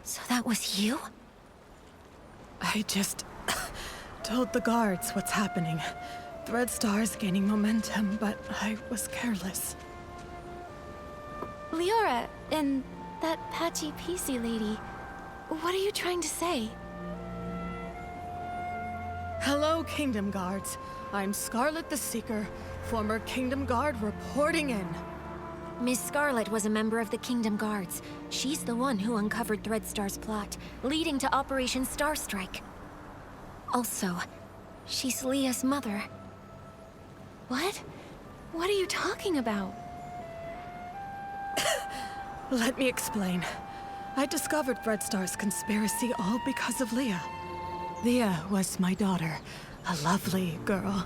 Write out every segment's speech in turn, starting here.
So that was you? I just told the guards what's happening. Threadstar's gaining momentum, but I was careless. Leora and that patchy PC lady, what are you trying to say? Hello, Kingdom Guards. I'm Scarlet the Seeker, former Kingdom Guard reporting in. Miss Scarlet was a member of the Kingdom Guards. She's the one who uncovered Threadstar's plot, leading to Operation Starstrike. Also, she's Leah's mother. What? What are you talking about? Let me explain. I discovered Threadstar's conspiracy all because of Leah. Leah was my daughter, a lovely girl.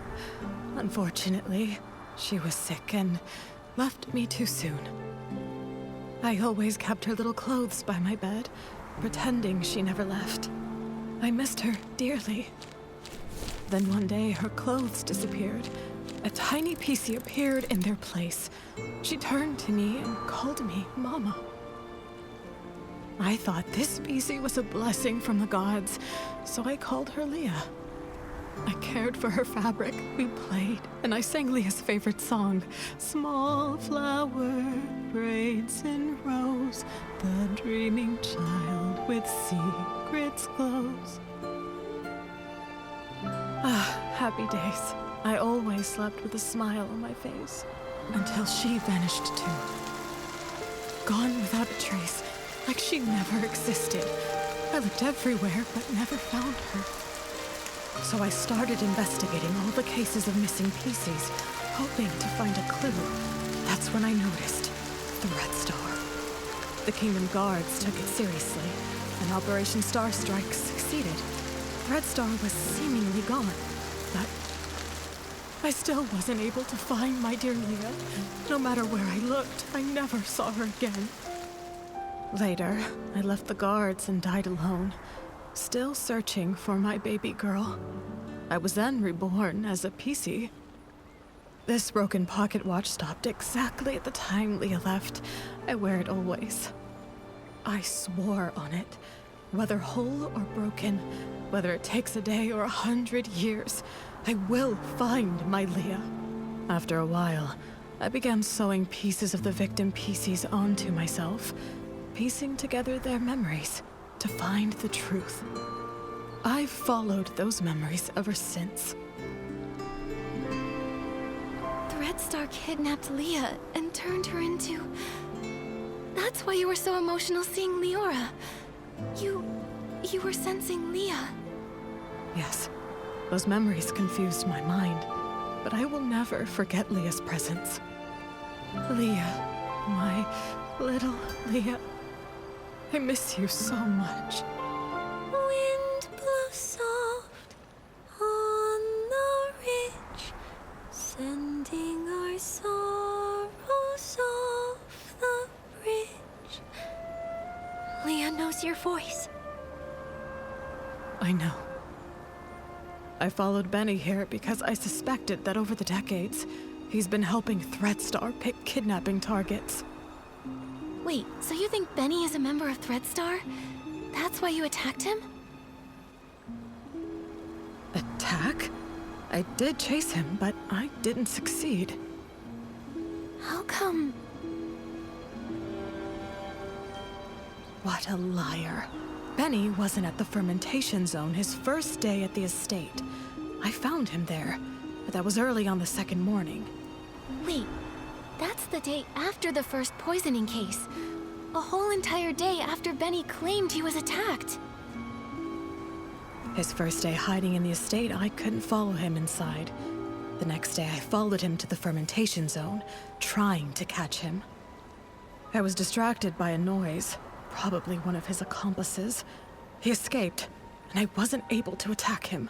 Unfortunately, she was sick and left me too soon. I always kept her little clothes by my bed, pretending she never left. I missed her dearly. Then one day, her clothes disappeared. A tiny PC appeared in their place. She turned to me and called me Mama. I thought this PC was a blessing from the gods, so I called her Leah. I cared for her fabric, we played, and I sang Leah's favorite song, Small flower braids in rows, the dreaming child with secrets glows. Ah, happy days. I always slept with a smile on my face, until she vanished too. Gone without a trace, like she never existed. I looked everywhere, but never found her. So I started investigating all the cases of missing PCs, hoping to find a clue. That's when I noticed Threadstar. The Kingdom Guards took it seriously, and Operation Starstrike succeeded. Threadstar was seemingly gone, but I still wasn't able to find my dear Leah. No matter where I looked, I never saw her again. Later, I left the guards and died alone, still searching for my baby girl. I was then reborn as a PC. This broken pocket watch stopped exactly at the time Leah left. I wear it always. I swore on it. Whether whole or broken, whether it takes a day or 100 years, I will find my Leah. After a while, I began sewing pieces of the victim PCs onto myself, piecing together their memories to find the truth. I've followed those memories ever since. Threadstar kidnapped Leah and turned her into... That's why you were so emotional seeing Leora. You were sensing Leah. Yes, those memories confused my mind, but I will never forget Leah's presence. Leah, my little Leah. I miss you so much. Wind blows soft on the ridge, sending our sorrows off the bridge. Leah knows your voice. I know. I followed Benny here because I suspected that over the decades, he's been helping Threadstar pick kidnapping targets. Wait, so you think Benny is a member of Threadstar? That's why you attacked him? Attack? I did chase him, but I didn't succeed. How come? What a liar. Benny wasn't at the fermentation zone his first day at the estate. I found him there, but that was early on the second morning. Wait, that's the day after the first poisoning case. A whole entire day after Benny claimed he was attacked. His first day hiding in the estate, I couldn't follow him inside. The next day, I followed him to the fermentation zone, trying to catch him. I was distracted by a noise, probably one of his accomplices. He escaped, and I wasn't able to attack him.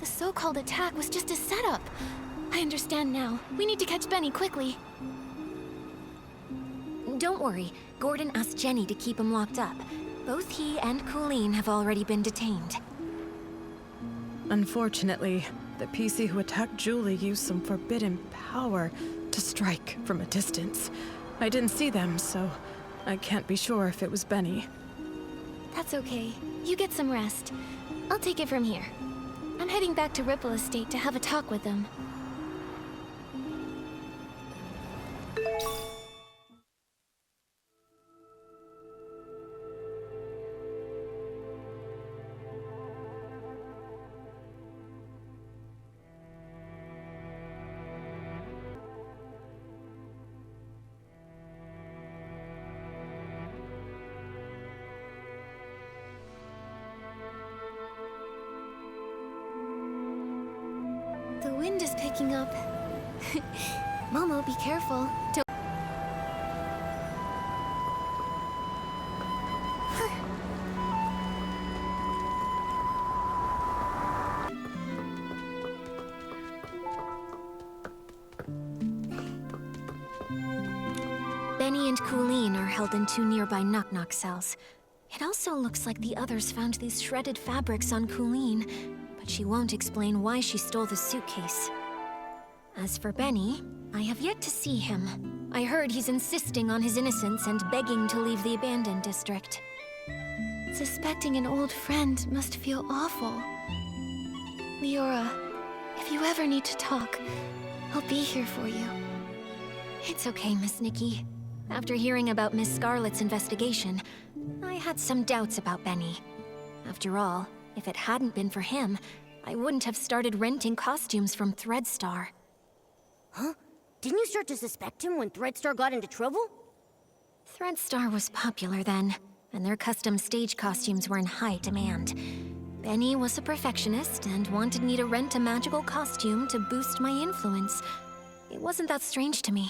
The so-called attack was just a setup. I understand now. We need to catch Benny quickly. Don't worry. Gordon asked Jenny to keep him locked up. Both he and Colleen have already been detained. Unfortunately, the PC who attacked Julie used some forbidden power to strike from a distance. I didn't see them, so I can't be sure if it was Benny. That's okay. You get some rest. I'll take it from here. I'm heading back to Ripple Estate to have a talk with them. The wind is picking up. Momo, be careful. Don't... Benny and Colleen are held in 2 nearby knock-knock cells. It also looks like the others found these shredded fabrics on Colleen, but she won't explain why she stole the suitcase. As for Benny, I have yet to see him. I heard he's insisting on his innocence and begging to leave the abandoned district. Suspecting an old friend must feel awful. Leora, if you ever need to talk, I'll be here for you. It's okay, Miss Nikki. After hearing about Miss Scarlet's investigation, I had some doubts about Benny. After all, if it hadn't been for him, I wouldn't have started renting costumes from ThreadStar. Huh? Didn't you start to suspect him when ThreadStar got into trouble? ThreadStar was popular then, and their custom stage costumes were in high demand. Benny was a perfectionist and wanted me to rent a magical costume to boost my influence. It wasn't that strange to me.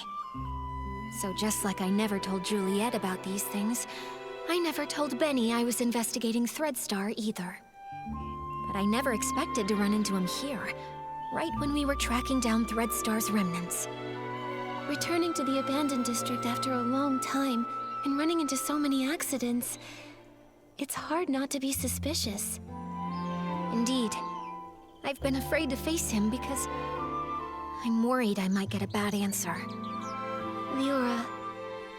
So just like I never told Juliet about these things, I never told Benny I was investigating ThreadStar either. But I never expected to run into him here, right when we were tracking down ThreadStar's remnants. Returning to the abandoned district after a long time, and running into so many accidents, it's hard not to be suspicious. Indeed, I've been afraid to face him because I'm worried I might get a bad answer. Leora,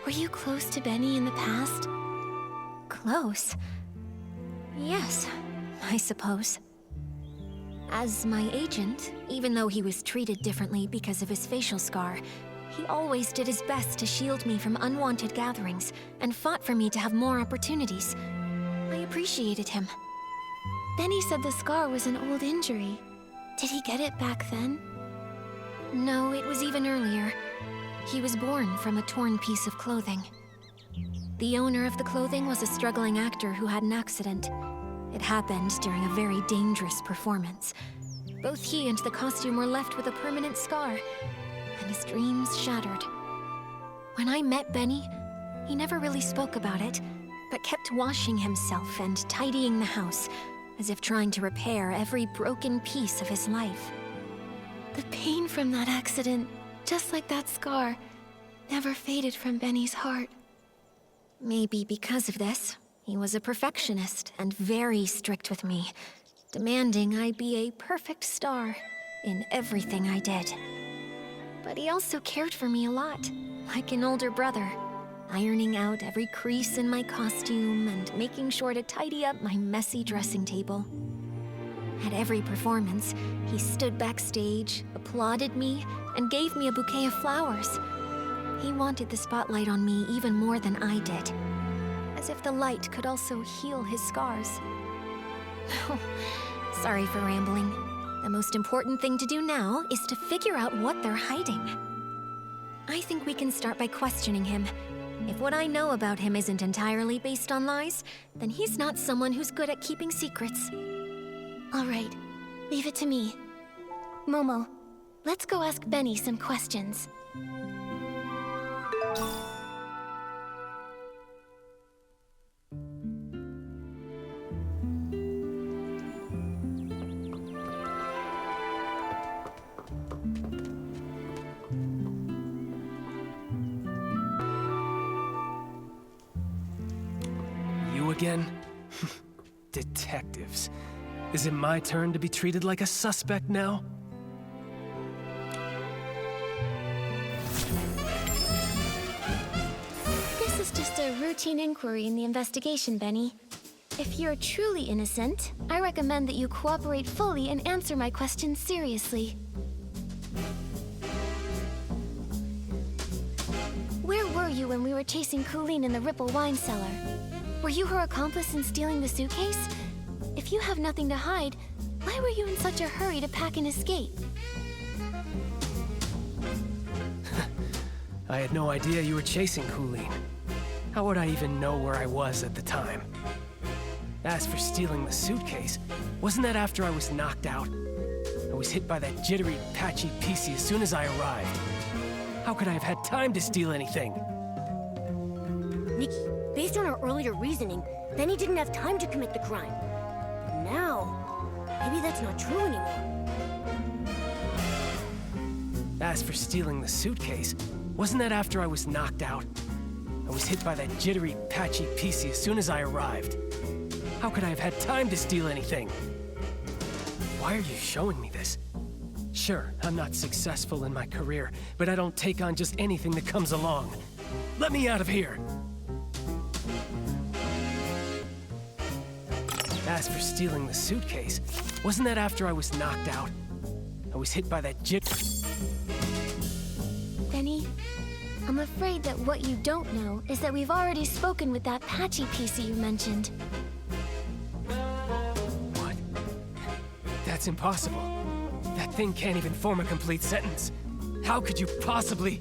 were you close to Benny in the past? Close? Yes, I suppose. As my agent, even though he was treated differently because of his facial scar, he always did his best to shield me from unwanted gatherings and fought for me to have more opportunities. I appreciated him. Benny said the scar was an old injury. Did he get it back then? No, it was even earlier. He was born from a torn piece of clothing. The owner of the clothing was a struggling actor who had an accident. It happened during a very dangerous performance. Both he and the costume were left with a permanent scar, and his dreams shattered. When I met Benny, he never really spoke about it, but kept washing himself and tidying the house, as if trying to repair every broken piece of his life. The pain from that accident, just like that scar, never faded from Benny's heart. Maybe because of this, he was a perfectionist and very strict with me, demanding I be a perfect star in everything I did. But he also cared for me a lot, like an older brother, ironing out every crease in my costume and making sure to tidy up my messy dressing table. At every performance, he stood backstage, applauded me, and gave me a bouquet of flowers. He wanted the spotlight on me even more than I did, as if the light could also heal his scars. Sorry for rambling. The most important thing to do now is to figure out what they're hiding. I think we can start by questioning him. If what I know about him isn't entirely based on lies, then he's not someone who's good at keeping secrets. All right, leave it to me. Momo, let's go ask Benny some questions. You again? Detectives. Is it my turn to be treated like a suspect now? This is just a routine inquiry in the investigation, Benny. If you're truly innocent, I recommend that you cooperate fully and answer my questions seriously. Where were you when we were chasing Colleen in the Ripple wine cellar? Were you her accomplice in stealing the suitcase? If you have nothing to hide, why were you in such a hurry to pack and escape? I had no idea you were chasing Colleen. How would I even know where I was at the time? As for stealing the suitcase, wasn't that after I was knocked out? I was hit by that jittery, patchy PC as soon as I arrived. How could I have had time to steal anything? Nikki, based on our earlier reasoning, Benny didn't have time to commit the crime. But now, maybe that's not true anymore. As for stealing the suitcase, wasn't that after I was knocked out? I was hit by that jittery, patchy PC as soon as I arrived. How could I have had time to steal anything? Why are you showing me this? Sure, I'm not successful in my career, but I don't take on just anything that comes along. Let me out of here! As for stealing the suitcase, wasn't that after I was knocked out? I was hit by that Benny, I'm afraid that what you don't know is that we've already spoken with that patchy PC you mentioned. What? That's impossible. That thing can't even form a complete sentence. How could you possibly...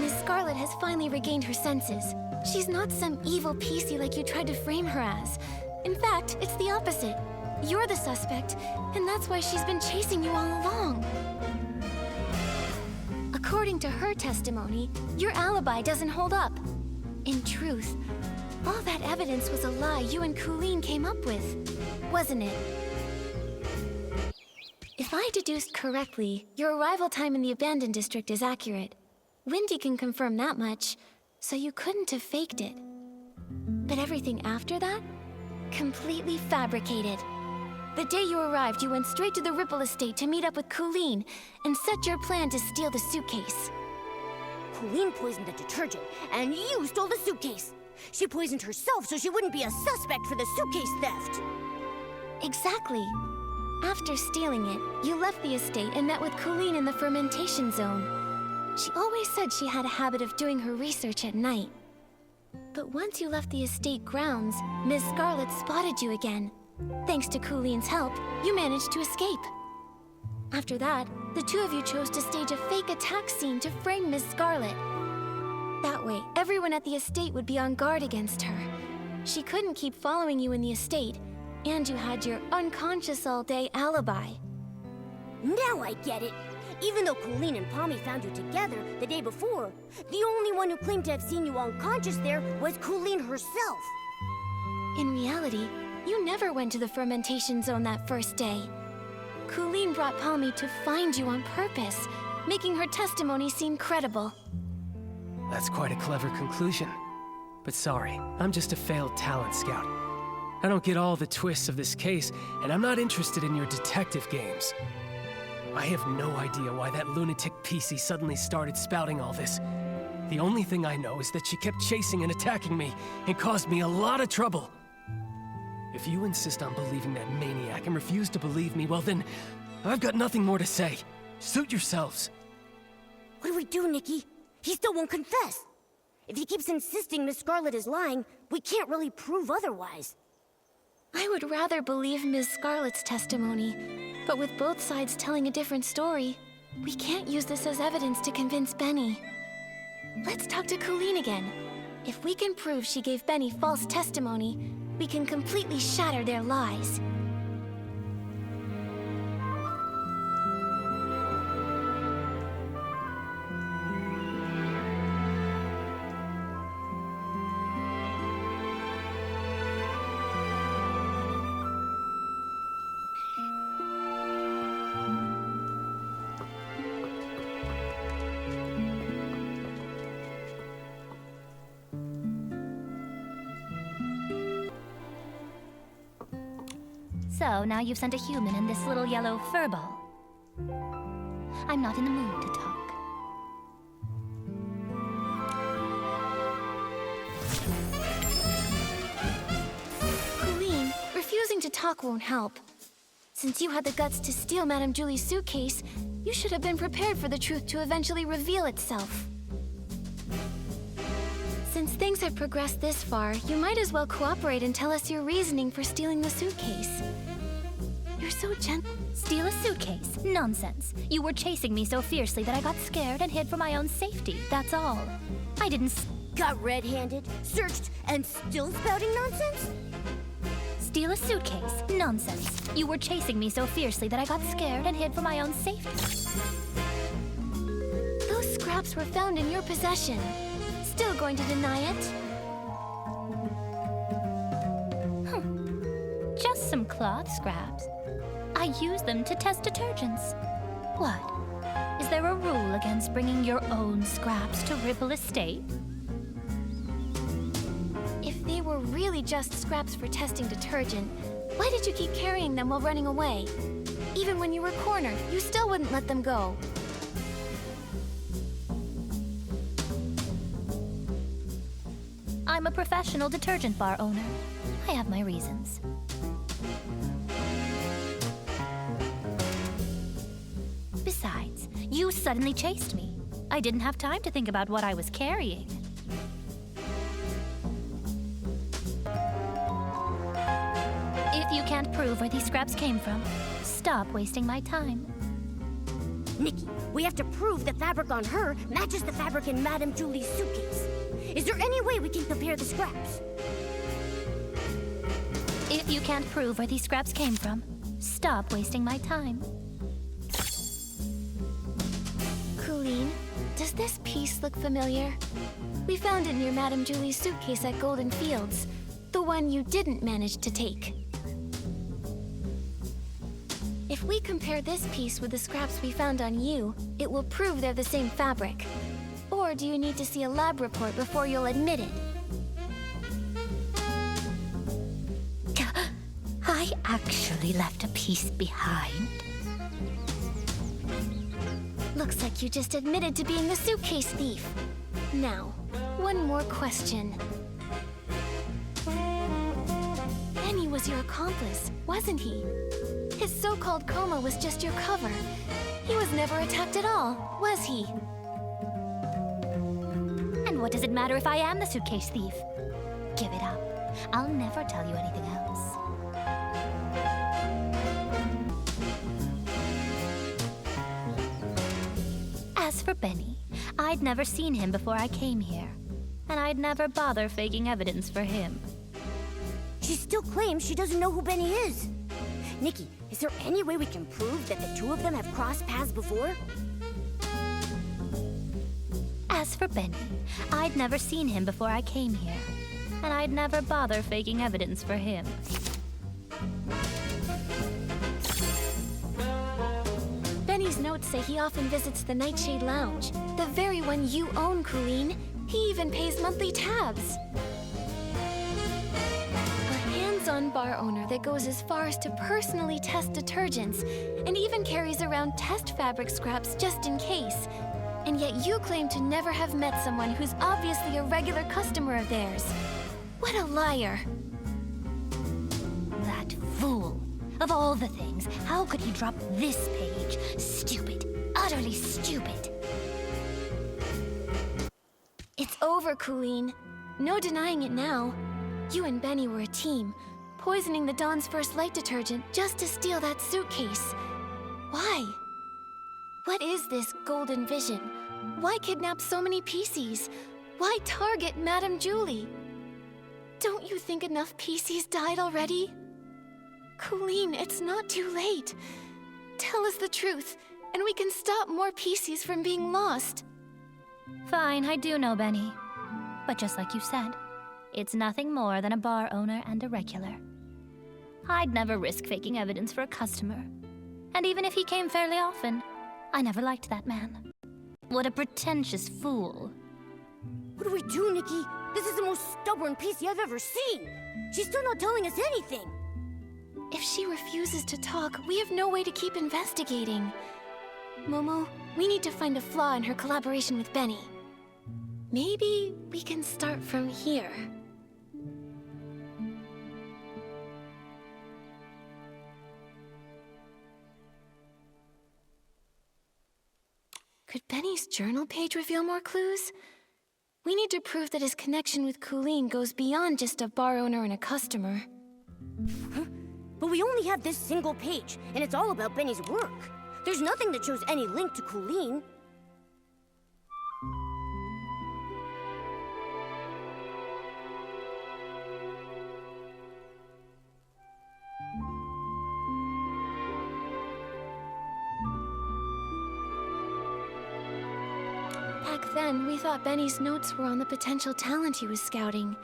Miss Scarlet has finally regained her senses. She's not some evil PC like you tried to frame her as. In fact, it's the opposite. You're the suspect, and that's why she's been chasing you all along. According to her testimony, your alibi doesn't hold up. In truth, all that evidence was a lie you and Colleen came up with, wasn't it? If I deduced correctly, your arrival time in the abandoned district is accurate. Wendy can confirm that much, so you couldn't have faked it. But everything after that? Completely fabricated. The day you arrived, you went straight to the Ripple estate to meet up with Colleen and set your plan to steal the suitcase. Colleen poisoned the detergent, and you stole the suitcase. She poisoned herself so she wouldn't be a suspect for the suitcase theft. Exactly. After stealing it, you left the estate and met with Colleen in the fermentation zone. She always said she had a habit of doing her research at night. But once you left the estate grounds, Miss Scarlet spotted you again. Thanks to Colleen's help, you managed to escape. After that, the two of you chose to stage a fake attack scene to frame Miss Scarlet. That way, everyone at the estate would be on guard against her. She couldn't keep following you in the estate, and you had your unconscious all-day alibi. Now I get it. Even though Colleen and Pommy found you together the day before, the only one who claimed to have seen you unconscious there was Colleen herself. In reality, you never went to the fermentation zone that first day. Colleen brought Pommy to find you on purpose, making her testimony seem credible. That's quite a clever conclusion. But sorry, I'm just a failed talent scout. I don't get all the twists of this case, and I'm not interested in your detective games. I have no idea why that lunatic PC suddenly started spouting all this. The only thing I know is that she kept chasing and attacking me, and caused me a lot of trouble. If you insist on believing that maniac and refuse to believe me, well then, I've got nothing more to say. Suit yourselves. What do we do, Nikki? He still won't confess. If he keeps insisting Miss Scarlet is lying, we can't really prove otherwise. I would rather believe Ms. Scarlet's testimony, but with both sides telling a different story, we can't use this as evidence to convince Benny. Let's talk to Colleen again. If we can prove she gave Benny false testimony, we can completely shatter their lies. So, now you've sent a human and this little yellow furball. I'm not in the mood to talk. Trying to talk won't help. Since you had the guts to steal Madame Julie's suitcase, you should have been prepared for the truth to eventually reveal itself. Since things have progressed this far, you might as well cooperate and tell us your reasoning for stealing the suitcase. You're so gentle. Steal a suitcase? Nonsense. You were chasing me so fiercely that I got scared and hid for my own safety, that's all. I didn't Got red-handed, searched, and still spouting nonsense? steal a suitcase? Nonsense. You were chasing me so fiercely that I got scared and hid for my own safety. Those scraps were found in your possession. Still going to deny it? Just some cloth scraps. I use them to test detergents. What? Is there a rule against bringing your own scraps to Ripple Estate? If they were really just scraps for testing detergent, why did you keep carrying them while running away? Even when you were cornered, you still wouldn't let them go. I'm a professional detergent bar owner. I have my reasons. Besides, you suddenly chased me. I didn't have time to think about what I was carrying. If you can't prove where these scraps came from, stop wasting my time. Nikki, we have to prove the fabric on her matches the fabric in Madame Julie's suitcase. Is there any way we can compare the scraps? If you can't prove where these scraps came from, stop wasting my time. Colleen, does this piece look familiar? We found it near Madame Julie's suitcase at Golden Fields, the one you didn't manage to take. If we compare this piece with the scraps we found on you, it will prove they're the same fabric. Or do you need to see a lab report before you'll admit it? I actually left a piece behind. Looks like you just admitted to being the suitcase thief. Now, one more question. Benny was your accomplice, wasn't he? His so-called coma was just your cover. He was never attacked at all, was he? And what does it matter if I am the suitcase thief? Give it up. I'll never tell you anything else. As for Benny, I'd never seen him before I came here. And I'd never bother faking evidence for him. She still claims she doesn't know who Benny is. Nikki, is there any way we can prove that the two of them have crossed paths before? As for Benny, I'd never seen him before I came here. And I'd never bother faking evidence for him. Benny's notes say he often visits the Nightshade Lounge, the very one you own, Colleen. He even pays monthly tabs. A hands-on bar owner that goes as far as to personally test detergents, and even carries around test fabric scraps just in case. And yet you claim to never have met someone who's obviously a regular customer of theirs. What a liar. That fool. Of all the things, how could he drop this page? Stupid. Utterly stupid. It's over, Colleen. No denying it now. You and Benny were a team, poisoning the Dawn's First Light detergent just to steal that suitcase. Why? What is this golden vision? Why kidnap so many PCs? Why target Madame Julie? Don't you think enough PCs died already? Colleen, it's not too late. Tell us the truth, and we can stop more PCs from being lost. Fine, I do know Benny. But just like you said, it's nothing more than a bar owner and a regular. I'd never risk faking evidence for a customer. And even if he came fairly often, I never liked that man. What a pretentious fool. What do we do, Nikki? This is the most stubborn PC I've ever seen. She's still not telling us anything. If she refuses to talk, we have no way to keep investigating. Momo, we need to find a flaw in her collaboration with Benny. Maybe we can start from here. Could Benny's journal page reveal more clues? We need to prove that his connection with Colleen goes beyond just a bar owner and a customer. Huh? But we only have this single page, and it's all about Benny's work. There's nothing that shows any link to Colleen. Back then, we thought Benny's notes were on the potential talent he was scouting.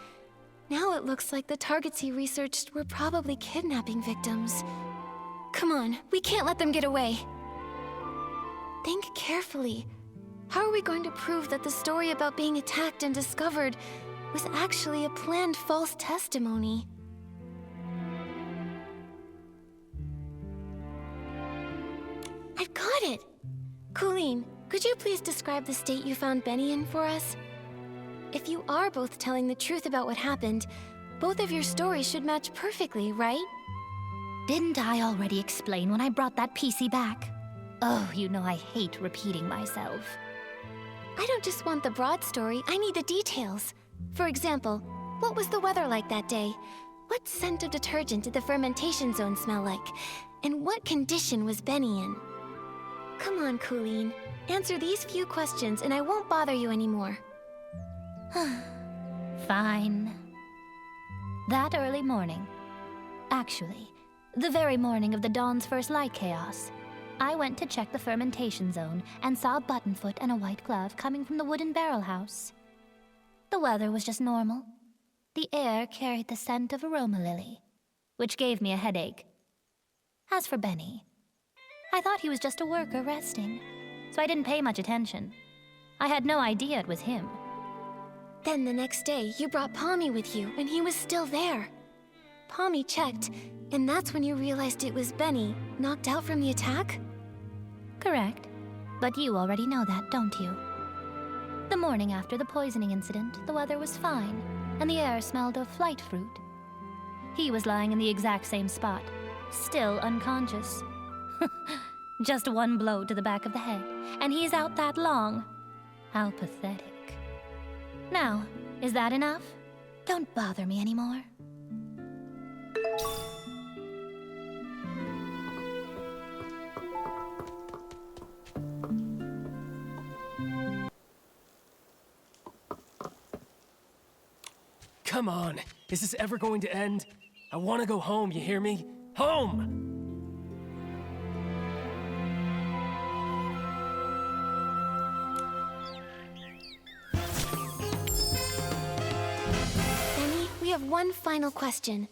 Now it looks like the targets he researched were probably kidnapping victims. Come on, we can't let them get away. Think carefully. How are we going to prove that the story about being attacked and discovered was actually a planned false testimony? I've got it! Colleen, could you please describe the state you found Benny in for us? If you are both telling the truth about what happened, both of your stories should match perfectly, right? Didn't I already explain when I brought that PC back? Oh, you know I hate repeating myself. I don't just want the broad story, I need the details. For example, what was the weather like that day? What scent of detergent did the fermentation zone smell like? And what condition was Benny in? Come on, Colleen. Answer these few questions and I won't bother you anymore. Fine. That early morning, actually, the very morning of the Dawn's first light chaos, I went to check the fermentation zone and saw a buttonfoot and a white glove coming from the wooden barrel house. The weather was just normal. The air carried the scent of aroma lily, which gave me a headache. As for Benny, I thought he was just a worker resting, so I didn't pay much attention. I had no idea it was him. Then the next day, you brought Pommy with you, and he was still there. Pommy checked, and that's when you realized it was Benny, knocked out from the attack? Correct. But you already know that, don't you? The morning after the poisoning incident, the weather was fine, and the air smelled of flight fruit. He was lying in the exact same spot, still unconscious. Just one blow to the back of the head, and he's out that long. How pathetic. Now, is that enough? Don't bother me anymore. Come on, is this ever going to end? I want to go home, you hear me? Home! We have one final question.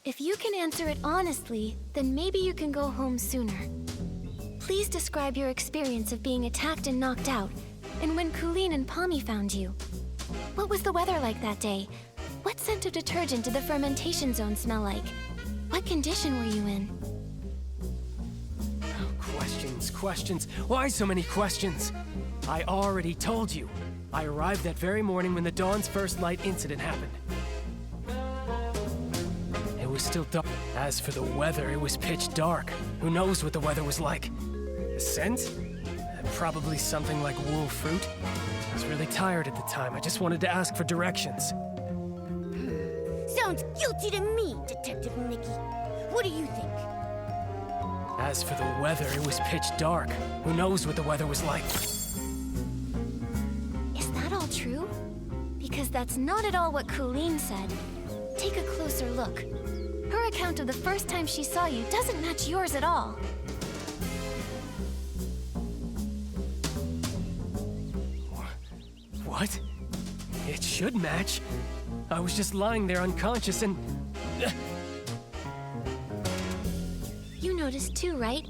If you can answer it honestly, then maybe you can go home sooner. Please describe your experience of being attacked and knocked out, and when Colleen and Pommy found you. What was the weather like that day? What scent of detergent did the fermentation zone smell like? What condition were you in? Oh, questions. Why so many questions? I already told you. I arrived that very morning when the Dawn's first light incident happened. It was still dark. As for the weather, it was pitch dark. Who knows what the weather was like? The scent? Probably something like wool fruit. I was really tired at the time. I just wanted to ask for directions. Sounds guilty to me, Detective Nikki. What do you think? As for the weather, it was pitch dark. Who knows what the weather was like? Is that all true? Because that's not at all what Colleen said. Take a closer look. Her account of the first time she saw you doesn't match yours at all. What? It should match. I was just lying there unconscious and... You noticed too, right?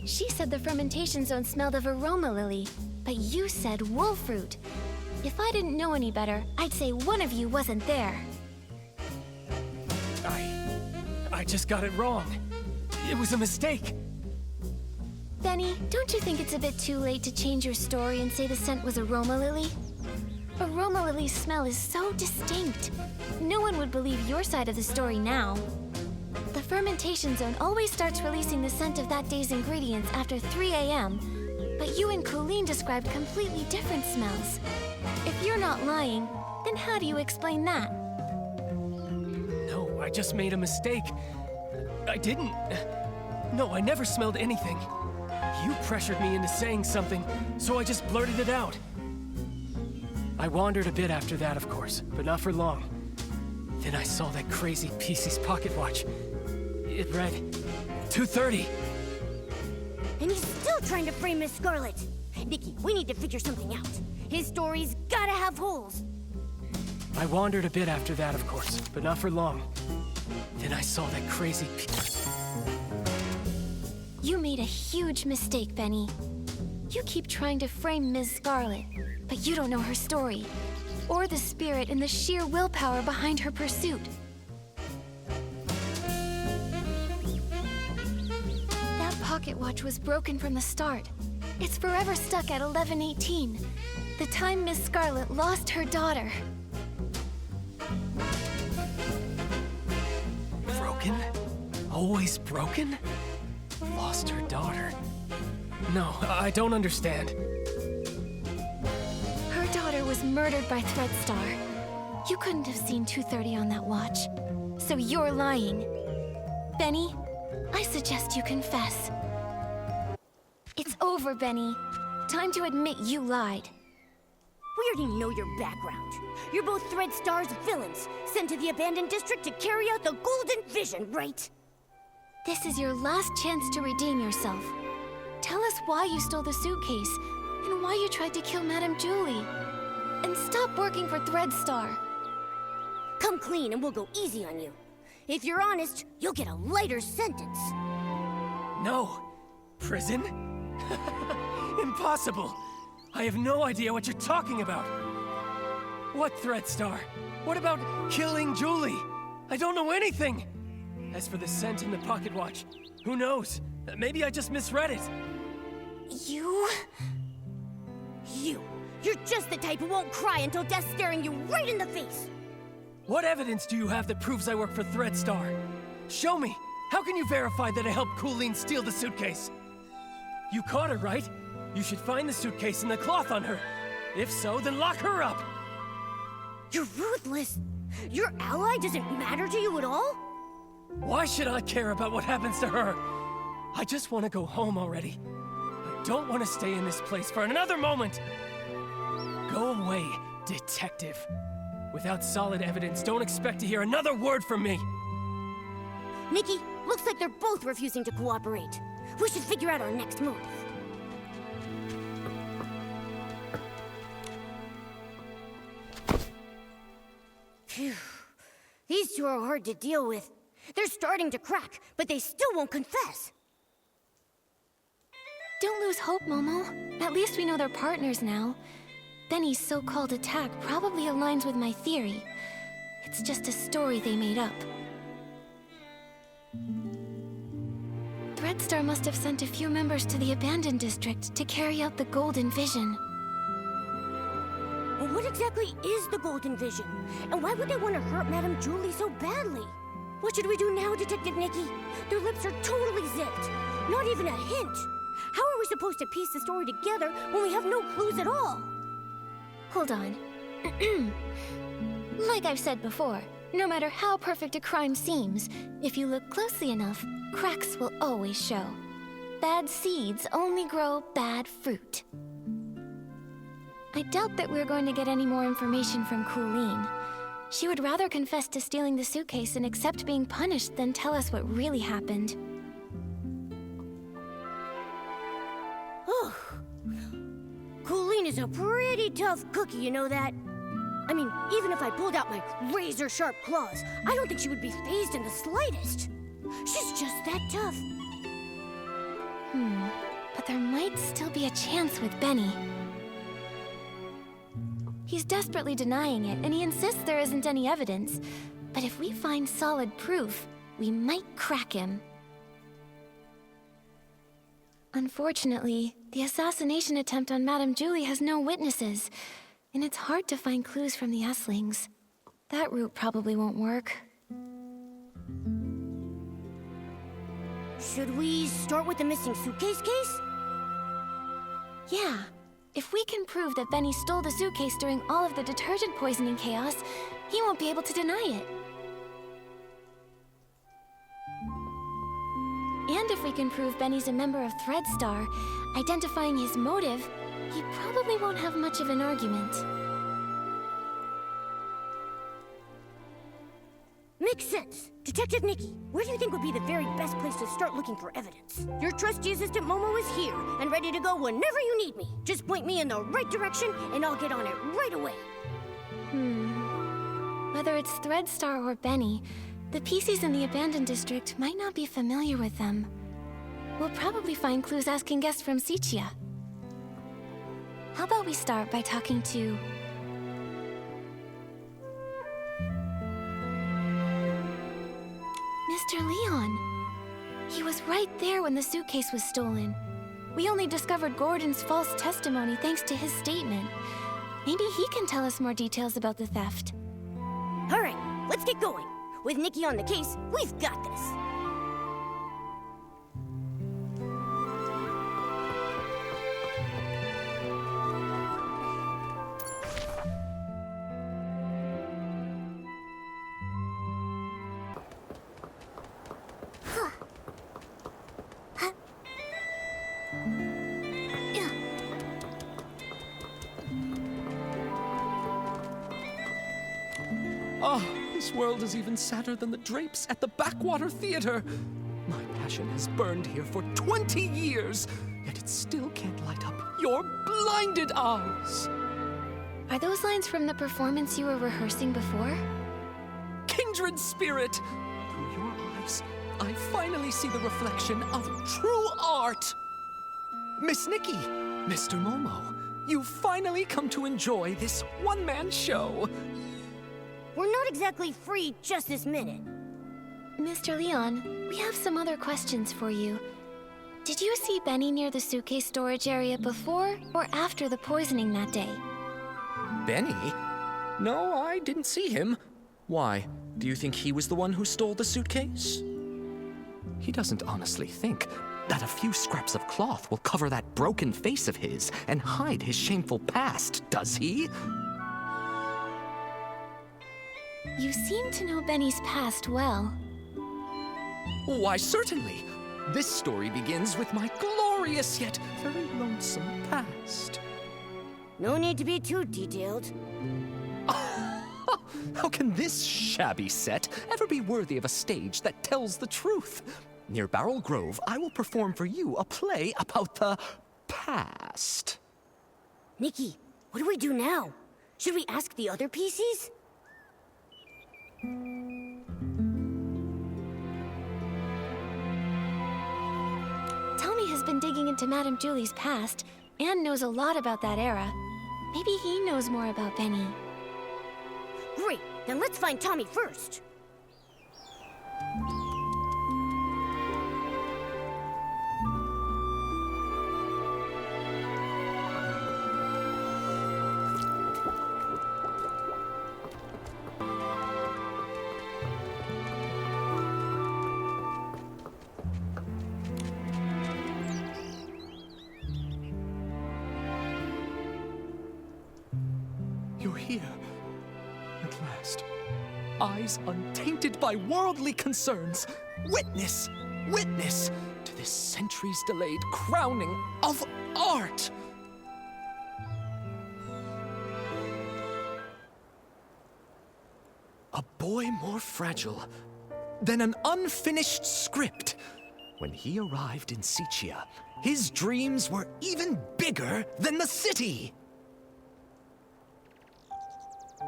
She said the fermentation zone smelled of aroma lily, but you said wool fruit. If I didn't know any better, I'd say one of you wasn't there. I just got it wrong. It was a mistake. Benny, don't you think it's a bit too late to change your story and say the scent was aroma lily? Aroma lily's smell is so distinct. No one would believe your side of the story now. The fermentation zone always starts releasing the scent of that day's ingredients after 3 a.m. But you and Colleen described completely different smells. If you're not lying, then how do you explain that? No, I just made a mistake. I didn't. No, I never smelled anything. You pressured me into saying something, so I just blurted it out. I wandered a bit after that, of course, but not for long. Then I saw that crazy PC's pocket watch. It read 2:30. And he's still trying to frame Miss Scarlet. Nikki, we need to figure something out. His story's gotta have holes. I wandered a bit after that, of course, but not for long. Then I saw that crazy You made a huge mistake, Benny. You keep trying to frame Ms. Scarlet, but you don't know her story, or the spirit and the sheer willpower behind her pursuit. That pocket watch was broken from the start. It's forever stuck at 11:18, the time Miss Scarlet lost her daughter. Broken? Always broken? Lost her daughter. No, I don't understand. Her daughter was murdered by Threadstar. You couldn't have seen 2:30 on that watch. So you're lying. Benny, I suggest you confess. It's over, Benny. Time to admit you lied. We already know your background. You're both Threadstar's villains, sent to the abandoned district to carry out the Golden Vision, right? This is your last chance to redeem yourself. Tell us why you stole the suitcase, and why you tried to kill Madame Julie. And stop working for Threadstar. Come clean and we'll go easy on you. If you're honest, you'll get a lighter sentence. No. Prison? Impossible. I have no idea what you're talking about. What Threadstar? What about killing Julie? I don't know anything. As for the scent in the pocket watch, who knows? Maybe I just misread it. You're just the type who won't cry until death's staring you right in the face. What evidence do you have that proves I work for Threadstar? Show me. How can you verify that I helped Colleen steal the suitcase? You caught her, right? You should find the suitcase and the cloth on her. If so, then lock her up. You're ruthless. Your ally doesn't matter to you at all? Why should I care about what happens to her? I just want to go home already. I don't want to stay in this place for another moment. Go away, detective. Without solid evidence, don't expect to hear another word from me. Nikki, looks like they're both refusing to cooperate. We should figure out our next move. Phew. These two are hard to deal with. They're starting to crack, but they still won't confess. Don't lose hope, Momo. At least we know they're partners now. Benny's so-called attack probably aligns with my theory. It's just a story they made up. Threadstar must have sent a few members to the abandoned district to carry out the Golden Vision. But what exactly is the Golden Vision? And why would they want to hurt Madame Julie so badly? What should we do now, Detective Nikki? Their lips are totally zipped. Not even a hint. How are we supposed to piece the story together when we have no clues at all? Hold on. Like I've said before, no matter how perfect a crime seems, if you look closely enough, cracks will always show. Bad seeds only grow bad fruit. I doubt that we're going to get any more information from Colleen. She would rather confess to stealing the suitcase and accept being punished than tell us what really happened. Colleen is a pretty tough cookie, you know that? I mean, even if I pulled out my razor-sharp claws, I don't think she would be fazed in the slightest. She's just that tough. But there might still be a chance with Benny. He's desperately denying it, and he insists there isn't any evidence. But if we find solid proof, we might crack him. Unfortunately, the assassination attempt on Madame Julie has no witnesses, and it's hard to find clues from the Esslings. That route probably won't work. Should we start with the missing suitcase case? Yeah. If we can prove that Benny stole the suitcase during all of the detergent poisoning chaos, he won't be able to deny it. And if we can prove Benny's a member of Threadstar, identifying his motive, he probably won't have much of an argument. Makes sense. Detective Nikki, where do you think would be the very best place to start looking for evidence? Your trusty assistant Momo is here and ready to go whenever you need me. Just point me in the right direction and I'll get on it right away. Whether it's Threadstar or Benny, the PCs in the abandoned district might not be familiar with them. We'll probably find clues asking guests from Sichia. How about we start by talking to... Mr. Leon. He was right there when the suitcase was stolen. We only discovered Gordon's false testimony thanks to his statement. Maybe he can tell us more details about the theft. All right, let's get going. With Nikki on the case, we've got this. Ah, this world is even sadder than the drapes at the Backwater Theater. My passion has burned here for 20 years, yet it still can't light up your blinded eyes. Are those lines from the performance you were rehearsing before? Kindred spirit! Through your eyes, I finally see the reflection of true art. Miss Nikki, Mr. Momo, you've finally come to enjoy this one-man show. We're not exactly free just this minute. Mr. Leon, we have some other questions for you. Did you see Benny near the suitcase storage area before or after the poisoning that day? Benny? No, I didn't see him. Why? Do you think he was the one who stole the suitcase? He doesn't honestly think that a few scraps of cloth will cover that broken face of his and hide his shameful past, does he? You seem to know Benny's past well. Why, certainly. This story begins with my glorious yet very lonesome past. No need to be too detailed. How can this shabby set ever be worthy of a stage that tells the truth? Near Barrel Grove, I will perform for you a play about the past. Nikki, what do we do now? Should we ask the other PCs? Tommy has been digging into Madame Julie's past and knows a lot about that era. Maybe he knows more about Benny. Great, then let's find Tommy first. You're here. At last. Eyes untainted by worldly concerns. Witness to this centuries-delayed crowning of art. A boy more fragile than an unfinished script. When he arrived in Sichia, his dreams were even bigger than the city.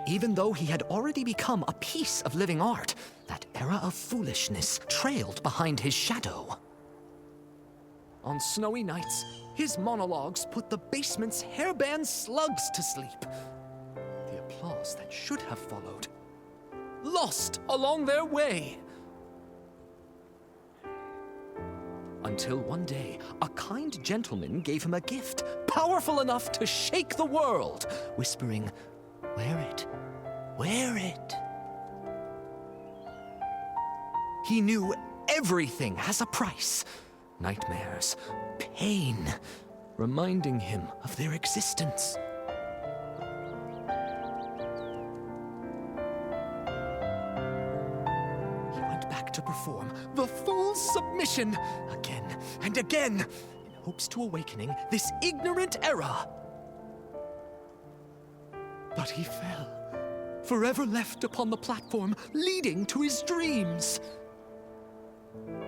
Even though he had already become a piece of living art, that era of foolishness trailed behind his shadow. On snowy nights, his monologues put the basement's hairband slugs to sleep. The applause that should have followed, lost along their way. Until one day, a kind gentleman gave him a gift powerful enough to shake the world, whispering, "Wear it, wear it." He knew everything has a price. Nightmares, pain, reminding him of their existence. He went back to perform the full submission again and again in hopes to awakening this ignorant era. But he fell, forever left upon the platform leading to his dreams.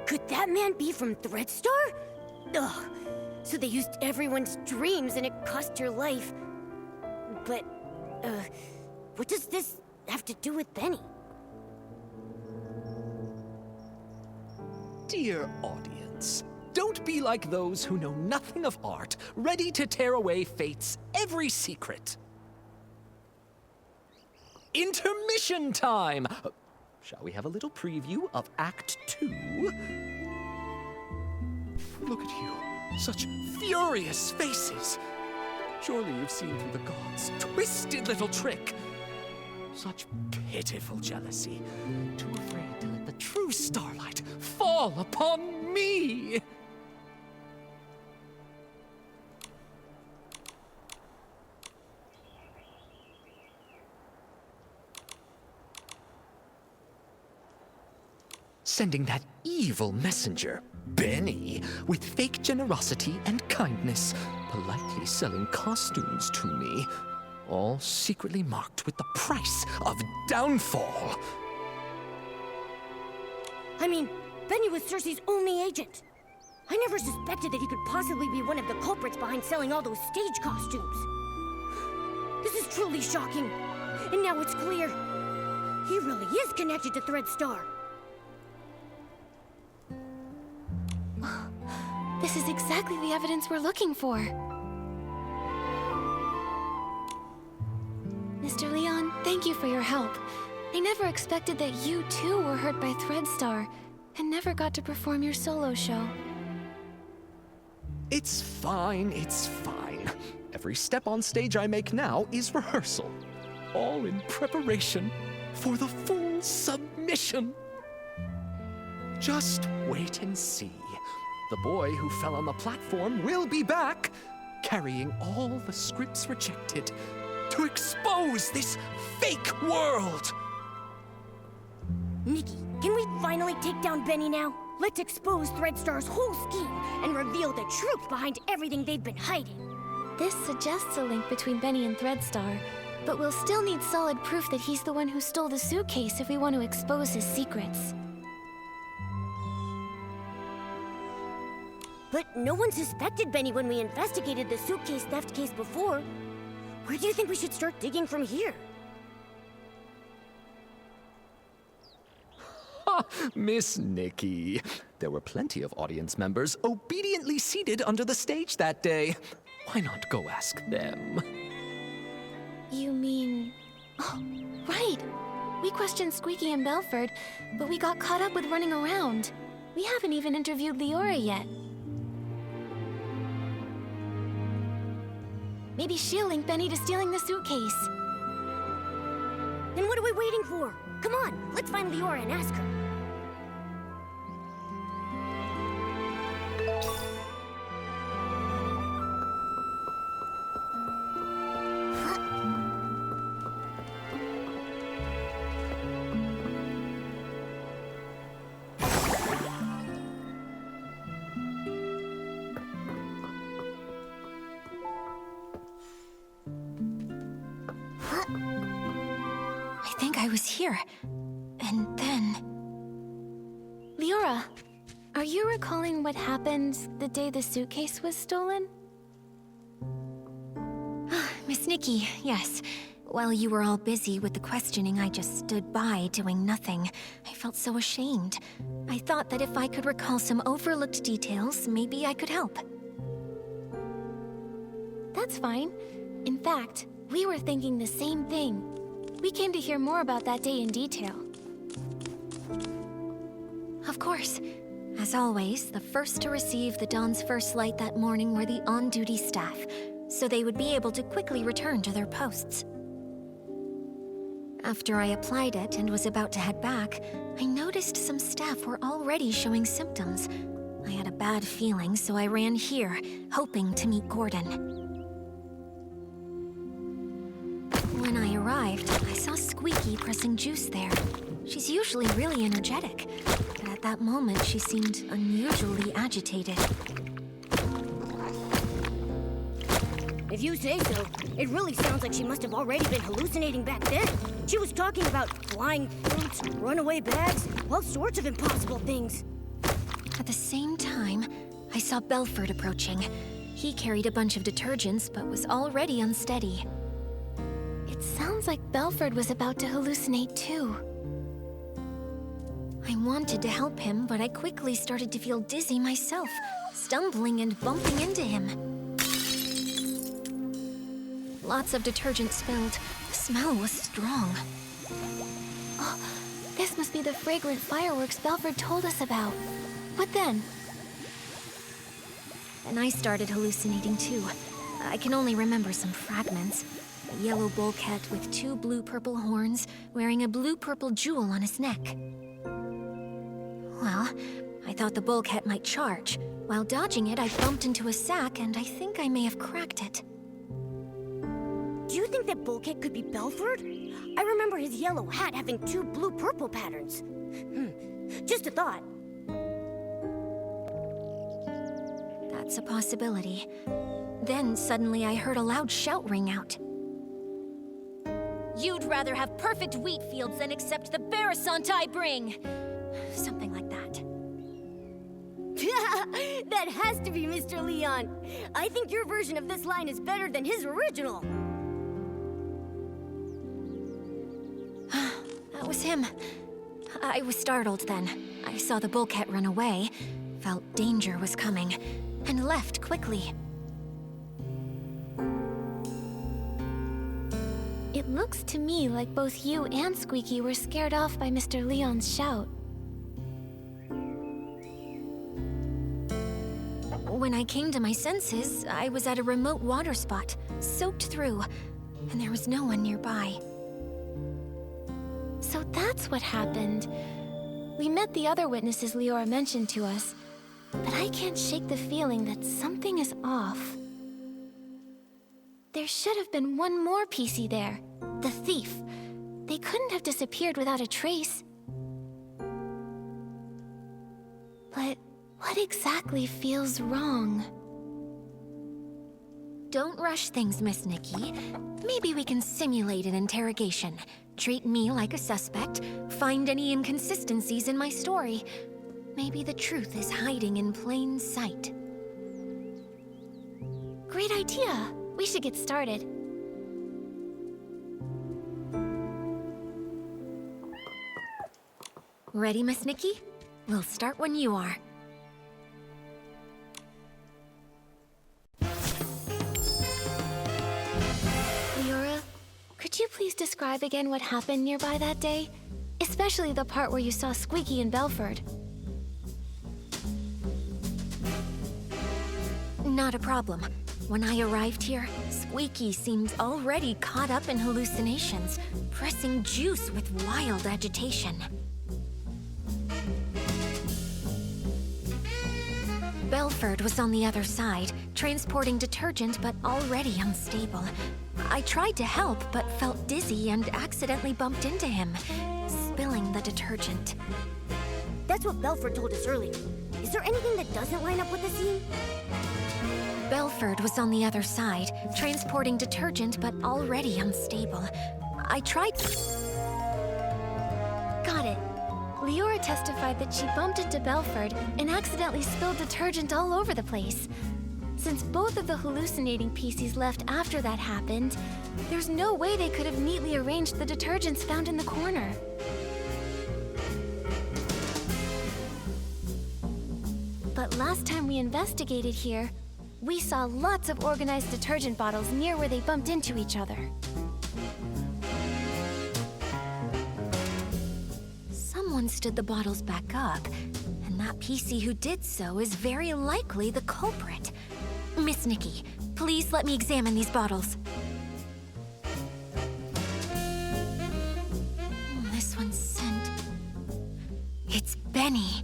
Could that man be from Threadstar? Ugh. So they used everyone's dreams and it cost her life. But, what does this have to do with Benny? Dear audience, don't be like those who know nothing of art, ready to tear away fate's every secret. Intermission time! Shall we have a little preview of Act 2? Look at you, such furious faces. Surely you've seen through the gods' twisted little trick. Such pitiful jealousy, too afraid to let the true starlight fall upon me. Sending that evil messenger, Benny, with fake generosity and kindness, politely selling costumes to me, all secretly marked with the price of downfall. I mean, Benny was Cersei's only agent. I never suspected that he could possibly be one of the culprits behind selling all those stage costumes. This is truly shocking. And now it's clear. He really is connected to Threadstar. This is exactly the evidence we're looking for. Mr. Leon, thank you for your help. I never expected that you too were hurt by Threadstar, and never got to perform your solo show. It's fine, it's fine. Every step on stage I make now is rehearsal, all in preparation for the full submission. Just wait and see. The boy who fell on the platform will be back, carrying all the scripts rejected to expose this fake world. Nikki, can we finally take down Benny now? Let's expose Threadstar's whole scheme and reveal the truth behind everything they've been hiding. This suggests a link between Benny and Threadstar, but we'll still need solid proof that he's the one who stole the suitcase if we want to expose his secrets. But no one suspected Benny when we investigated the suitcase theft case before. Where do you think we should start digging from here? Miss Nikki, there were plenty of audience members obediently seated under the stage that day. Why not go ask them? You mean... Oh, right! We questioned Squeaky and Belford, but we got caught up with running around. We haven't even interviewed Leora yet. Maybe she'll link Benny to stealing the suitcase. Then what are we waiting for? Come on, let's find Leora and ask her. I think I was here. And then... Leora, are you recalling what happened the day the suitcase was stolen? Miss Nikki, yes. While you were all busy with the questioning, I just stood by doing nothing. I felt so ashamed. I thought that if I could recall some overlooked details, maybe I could help. That's fine. In fact, we were thinking the same thing. We came to hear more about that day in detail. Of course. As always, the first to receive the dawn's first light that morning were the on-duty staff, so they would be able to quickly return to their posts. After I applied it and was about to head back, I noticed some staff were already showing symptoms. I had a bad feeling, so I ran here, hoping to meet Gordon. When I arrived, I saw Squeaky pressing juice there. She's usually really energetic, but at that moment she seemed unusually agitated. If you say so, it really sounds like she must have already been hallucinating back then. She was talking about flying fruits, runaway bags, all sorts of impossible things. At the same time, I saw Belford approaching. He carried a bunch of detergents, but was already unsteady. It sounds like Belford was about to hallucinate too. I wanted to help him, but I quickly started to feel dizzy myself, stumbling and bumping into him. Lots of detergent spilled. The smell was strong. Oh, this must be the fragrant fireworks Belford told us about. What then? And I started hallucinating too. I can only remember some fragments. A yellow bulkhead with 2 blue-purple horns, wearing a blue-purple jewel on his neck. Well, I thought the bulkhead might charge. While dodging it, I bumped into a sack, and I think I may have cracked it. Do you think that bulkhead could be Belford? I remember his yellow hat having 2 blue-purple patterns. Just a thought. That's a possibility. Then suddenly I heard a loud shout ring out. You'd rather have perfect wheat fields than accept the Barasant I bring! Something like that. That has to be Mr. Leon. I think your version of this line is better than his original. That was him. I was startled then. I saw the bulkhead run away, felt danger was coming, and left quickly. It looks to me like both you and Squeaky were scared off by Mr. Leon's shout. When I came to my senses, I was at a remote water spot, soaked through, and there was no one nearby. So that's what happened. We met the other witnesses Leora mentioned to us, but I can't shake the feeling that something is off. There should have been one more PC there, the thief. They couldn't have disappeared without a trace. But what exactly feels wrong? Don't rush things, Miss Nikki. Maybe we can simulate an interrogation. Treat me like a suspect, find any inconsistencies in my story. Maybe the truth is hiding in plain sight. Great idea. We should get started. Ready, Miss Nikki? We'll start when you are. Leora, could you please describe again what happened nearby that day? Especially the part where you saw Squeaky and Belford. Not a problem. When I arrived here, Squeaky seemed already caught up in hallucinations, pressing juice with wild agitation. Belford was on the other side, transporting detergent but already unstable. I tried to help, but felt dizzy and accidentally bumped into him, spilling the detergent. That's what Belford told us earlier. Is there anything that doesn't line up with the scene? Belford was on the other side, transporting detergent but already unstable. I tried... Got it. Leora testified that she bumped into Belford and accidentally spilled detergent all over the place. Since both of the hallucinating PCs left after that happened, there's no way they could have neatly arranged the detergents found in the corner. But last time we investigated here, we saw lots of organized detergent bottles near where they bumped into each other. Someone stood the bottles back up, and that PC who did so is very likely the culprit. Miss Nikki, please let me examine these bottles. This one's scent. It's Benny.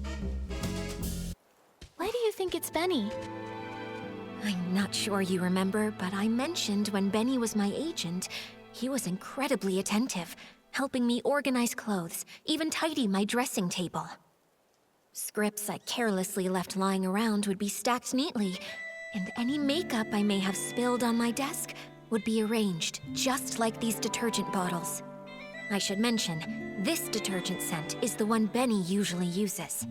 Why think it's Benny? I'm not sure you remember, but I mentioned when Benny was my agent, he was incredibly attentive, helping me organize clothes, even tidy my dressing table. Scripts I carelessly left lying around would be stacked neatly, and any makeup I may have spilled on my desk would be arranged just like these detergent bottles. I should mention, this detergent scent is the one Benny usually uses.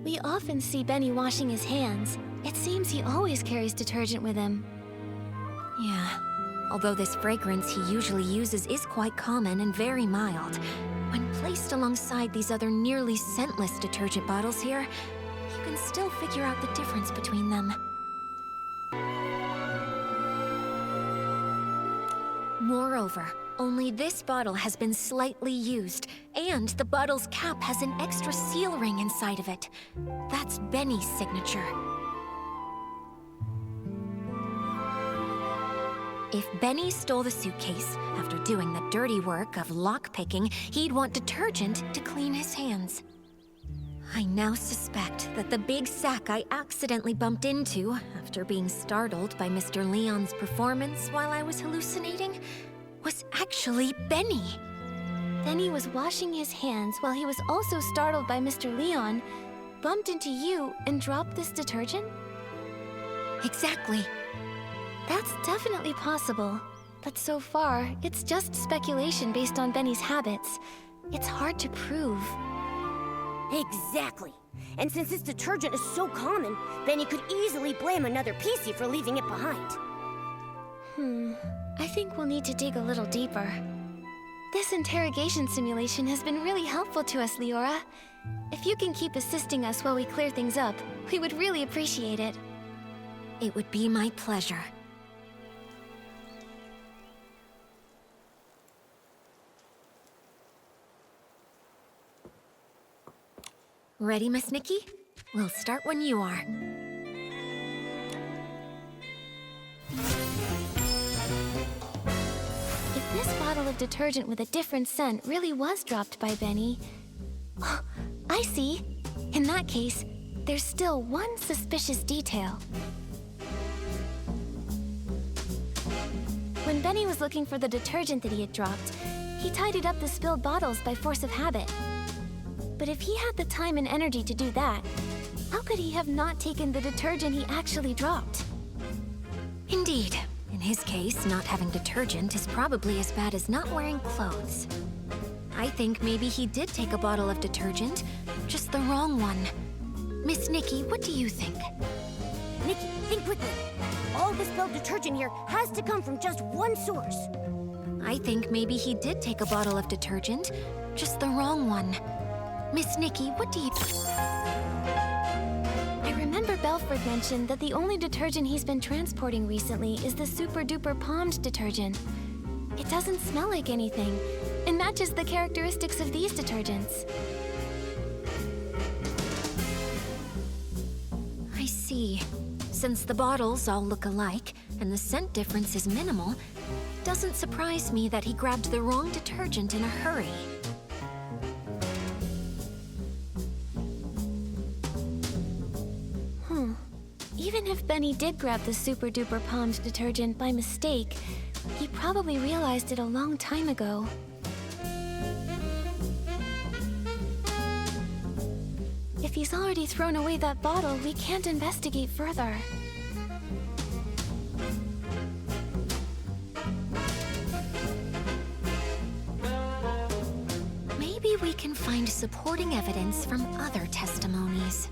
We often see Benny washing his hands. It seems he always carries detergent with him. Yeah, although this fragrance he usually uses is quite common and very mild, when placed alongside these other nearly scentless detergent bottles here, you can still figure out the difference between them. Moreover, only this bottle has been slightly used, and the bottle's cap has an extra seal ring inside of it. That's Benny's signature. If Benny stole the suitcase, after doing the dirty work of lockpicking, he'd want detergent to clean his hands. I now suspect that the big sack I accidentally bumped into, after being startled by Mr. Leon's performance while I was hallucinating, was actually Benny. Benny was washing his hands while he was also startled by Mr. Leon, bumped into you, and dropped this detergent? Exactly. That's definitely possible. But so far, it's just speculation based on Benny's habits. It's hard to prove. Exactly. And since this detergent is so common, Benny could easily blame another PC for leaving it behind. I think we'll need to dig a little deeper. This interrogation simulation has been really helpful to us, Leora. If you can keep assisting us while we clear things up, we would really appreciate it. It would be my pleasure. Ready, Miss Nikki? We'll start when you are. If this bottle of detergent with a different scent really was dropped by Benny... Oh, I see. In that case, there's still one suspicious detail. When Benny was looking for the detergent that he had dropped, he tidied up the spilled bottles by force of habit. But if he had the time and energy to do that, how could he have not taken the detergent he actually dropped? Indeed. In his case, not having detergent is probably as bad as not wearing clothes. I think maybe he did take a bottle of detergent, just the wrong one. Miss Nikki, what do you think? Nikki, think quickly. All the spilled detergent here has to come from just one source. I think maybe he did take a bottle of detergent, just the wrong one. Miss Nikki, what do you... I remember Belford mentioned that the only detergent he's been transporting recently is the super-duper palmed detergent. It doesn't smell like anything, and matches the characteristics of these detergents. I see. Since the bottles all look alike, and the scent difference is minimal, it doesn't surprise me that he grabbed the wrong detergent in a hurry. Even if Benny did grab the super-duper palmed detergent by mistake, he probably realized it a long time ago. If he's already thrown away that bottle, we can't investigate further. Maybe we can find supporting evidence from other testimonies.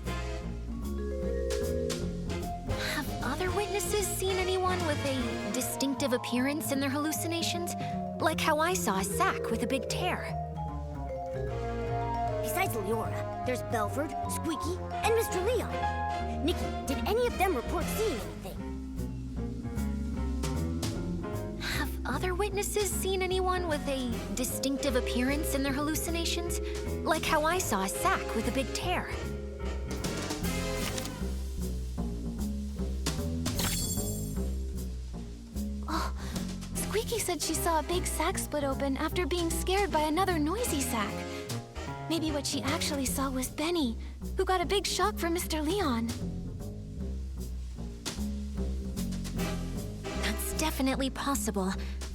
Other witnesses seen anyone with a distinctive appearance in their hallucinations? Like how I saw a sack with a big tear. Besides Leora, there's Belford, Squeaky, and Mr. Leon. Nikki, did any of them report seeing anything? Have other witnesses seen anyone with a distinctive appearance in their hallucinations? Like how I saw a sack with a big tear. Squeaky said she saw a big sack split open after being scared by another noisy sack. Maybe what she actually saw was Benny, who got a big shock from Mr. Leon. definitely possible.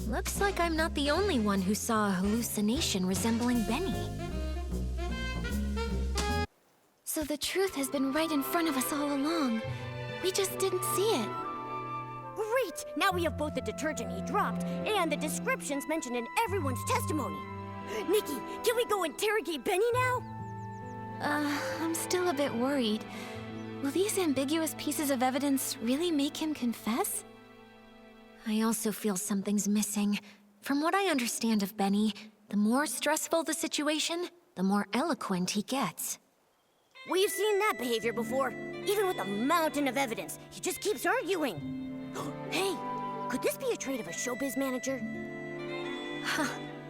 Looks like I'm not the only one who saw a hallucination resembling Benny. So the truth has been right in front of us all along. We just didn't see it. Great! Now we have both the detergent he dropped and the descriptions mentioned in everyone's testimony. Nikki, can we go interrogate Benny now? I'm still a bit worried. Will these ambiguous pieces of evidence really make him confess? I also feel something's missing. From what I understand of Benny, the more stressful the situation, the more eloquent he gets. We've seen that behavior before. Even with a mountain of evidence, he just keeps arguing. Hey, could this be a trait of a showbiz manager?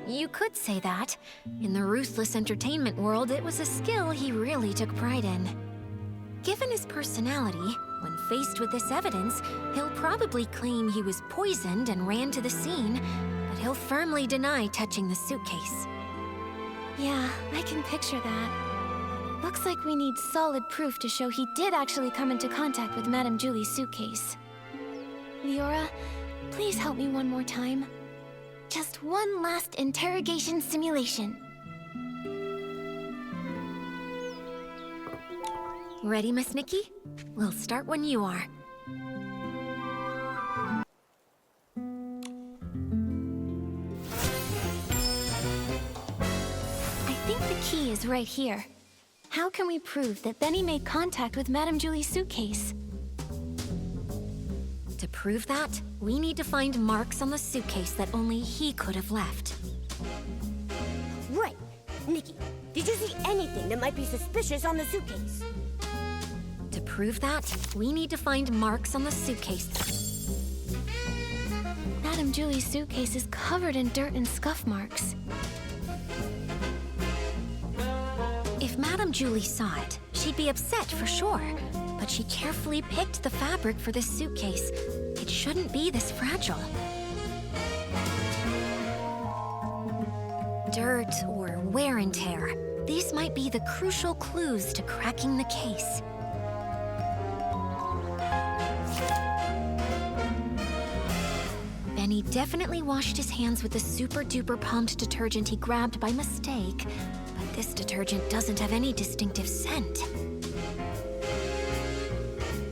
You could say that. In the ruthless entertainment world, it was a skill he really took pride in. Given his personality, when faced with this evidence, he'll probably claim he was poisoned and ran to the scene, but he'll firmly deny touching the suitcase. Yeah, I can picture that. Looks like we need solid proof to show he did actually come into contact with Madame Julie's suitcase. Leora, please help me one more time. Just one last interrogation simulation. Ready, Miss Nikki? We'll start when you are. I think the key is right here. How can we prove that Benny made contact with Madame Julie's suitcase? To prove that, we need to find marks on the suitcase that only he could have left. Right. Nikki, did you see anything that might be suspicious on the suitcase? To prove that, we need to find marks on the suitcase. Madame Julie's suitcase is covered in dirt and scuff marks. If Madame Julie saw it, she'd be upset for sure. But she carefully picked the fabric for this suitcase. It shouldn't be this fragile. Dirt or wear and tear. These might be the crucial clues to cracking the case. Benny definitely washed his hands with the super-duper pumped detergent he grabbed by mistake. But this detergent doesn't have any distinctive scent.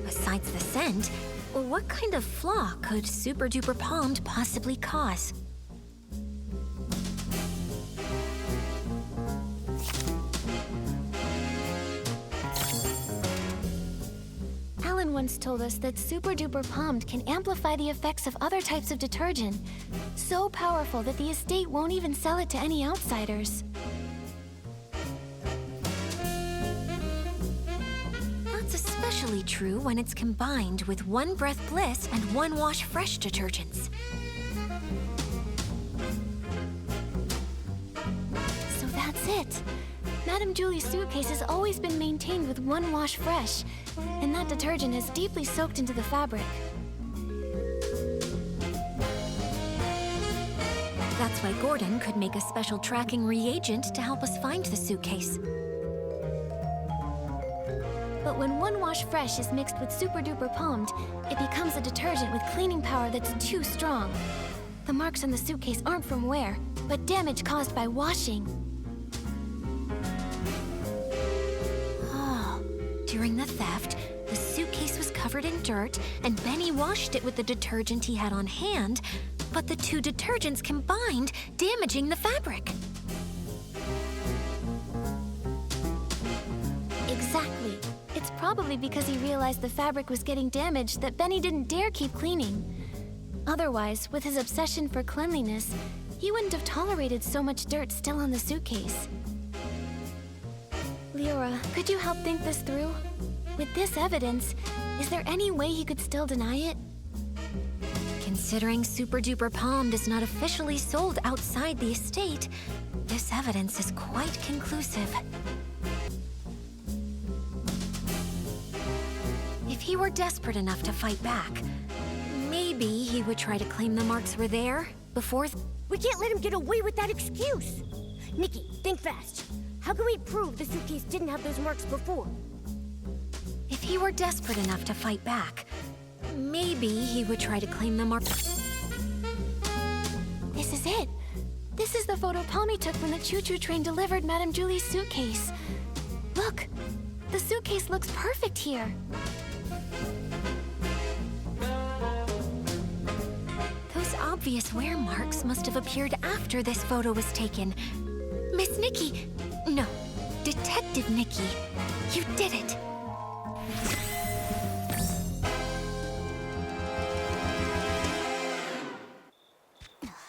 Besides the scent, what kind of flaw could Super Duper Palmed possibly cause? Alan once told us that Super Duper Palmed can amplify the effects of other types of detergent, so powerful that the estate won't even sell it to any outsiders. Especially true when it's combined with One Breath Bliss and One Wash Fresh detergents. So that's it. Madame Julie's suitcase has always been maintained with One Wash Fresh, and that detergent has deeply soaked into the fabric. That's why Gordon could make a special tracking reagent to help us find the suitcase. But when One Wash Fresh is mixed with Super Duper Palmed, it becomes a detergent with cleaning power that's too strong. The marks on the suitcase aren't from wear, but damage caused by washing. Oh, during the theft, the suitcase was covered in dirt, and Benny washed it with the detergent he had on hand, but the two detergents combined, damaging the fabric. Exactly. It's probably because he realized the fabric was getting damaged that Benny didn't dare keep cleaning. Otherwise, with his obsession for cleanliness, he wouldn't have tolerated so much dirt still on the suitcase. Leora, could you help think this through? With this evidence, is there any way he could still deny it? Considering Super Duper Palmed is not officially sold outside the estate, this evidence is quite conclusive. If he were desperate enough to fight back, maybe he would try to claim the marks were there before... We can't let him get away with that excuse! Nikki, think fast. How can we prove the suitcase didn't have those marks before? If he were desperate enough to fight back, maybe he would try to claim the marks... This is it. This is the photo Palmy took when the choo-choo train delivered Madame Julie's suitcase. Look, the suitcase looks perfect here. Those obvious wear marks must have appeared after this photo was taken. Miss Nikki! No, Detective Nikki. You did it.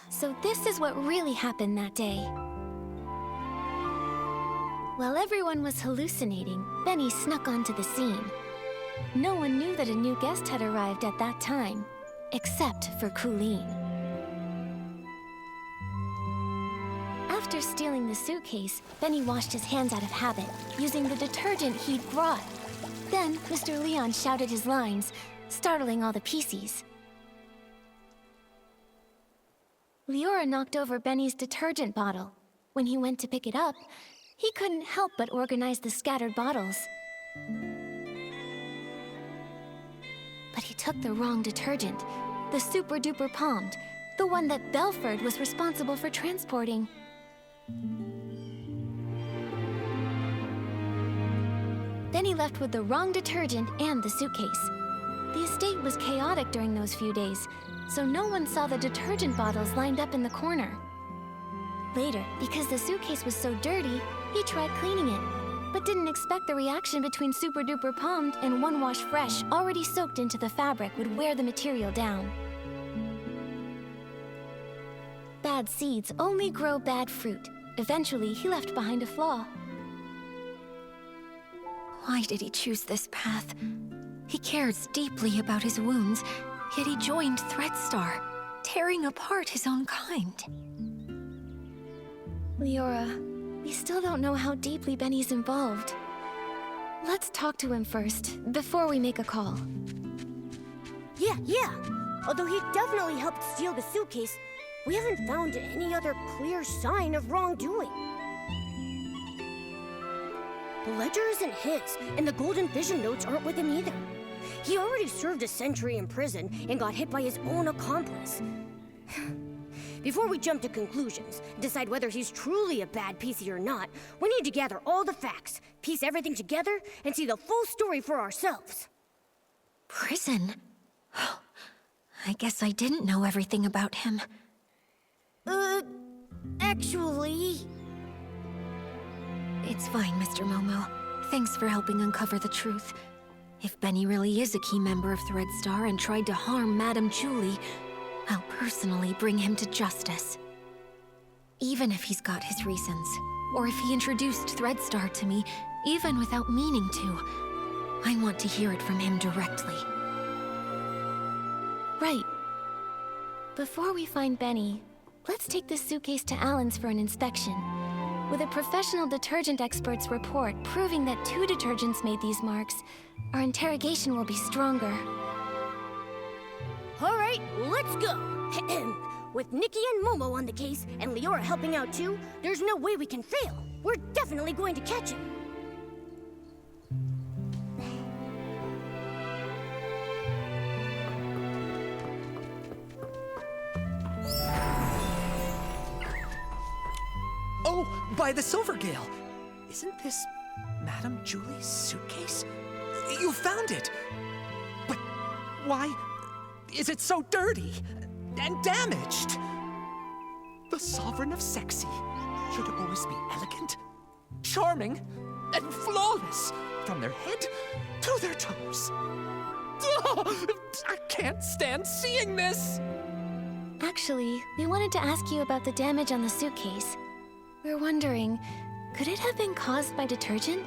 So this is what really happened that day. While everyone was hallucinating, Benny snuck onto the scene. No one knew that a new guest had arrived at that time, except for Colleen. After stealing the suitcase, Benny washed his hands out of habit, using the detergent he'd brought. Then, Mr. Leon shouted his lines, startling all the PCs. Leora knocked over Benny's detergent bottle. When he went to pick it up, he couldn't help but organize the scattered bottles. But he took the wrong detergent, the Super Duper Palmed, the one that Belford was responsible for transporting. Benny left with the wrong detergent and the suitcase. The estate was chaotic during those few days, so no one saw the detergent bottles lined up in the corner. Later, because the suitcase was so dirty, he tried cleaning it, but didn't expect the reaction between Super Duper Palmed and One Wash Fresh already soaked into the fabric would wear the material down. Bad seeds only grow bad fruit. Eventually, he left behind a flaw. Why did he choose this path? He cares deeply about his wounds, yet he joined ThreadStar, tearing apart his own kind. Leora, we still don't know how deeply Benny's involved. Let's talk to him first, before we make a call. Yeah. Although he definitely helped steal the suitcase, we haven't found any other clear sign of wrongdoing. The ledger isn't his, and the Golden Vision notes aren't with him either. He already served a century in prison and got hit by his own accomplice. Before we jump to conclusions and decide whether he's truly a bad PC or not, we need to gather all the facts, piece everything together, and see the full story for ourselves. Prison? I guess I didn't know everything about him. Actually... It's fine, Mr. Momo. Thanks for helping uncover the truth. If Benny really is a key member of ThreadStar and tried to harm Madame Julie, I'll personally bring him to justice. Even if he's got his reasons, or if he introduced ThreadStar to me, even without meaning to, I want to hear it from him directly. Right. Before we find Benny, let's take this suitcase to Alan's for an inspection. With a professional detergent expert's report proving that 2 detergents made these marks, our interrogation will be stronger. All right, let's go. With Nikki and Momo on the case, and Leora helping out too, there's no way we can fail. We're definitely going to catch him. Oh, by the Silvergale! Isn't this Madame Julie's suitcase? You found it! But why is it so dirty and damaged? The Sovereign of Sexy should always be elegant, charming, and flawless from their head to their toes. Oh, I can't stand seeing this! Actually, we wanted to ask you about the damage on the suitcase. We're wondering, could it have been caused by detergent?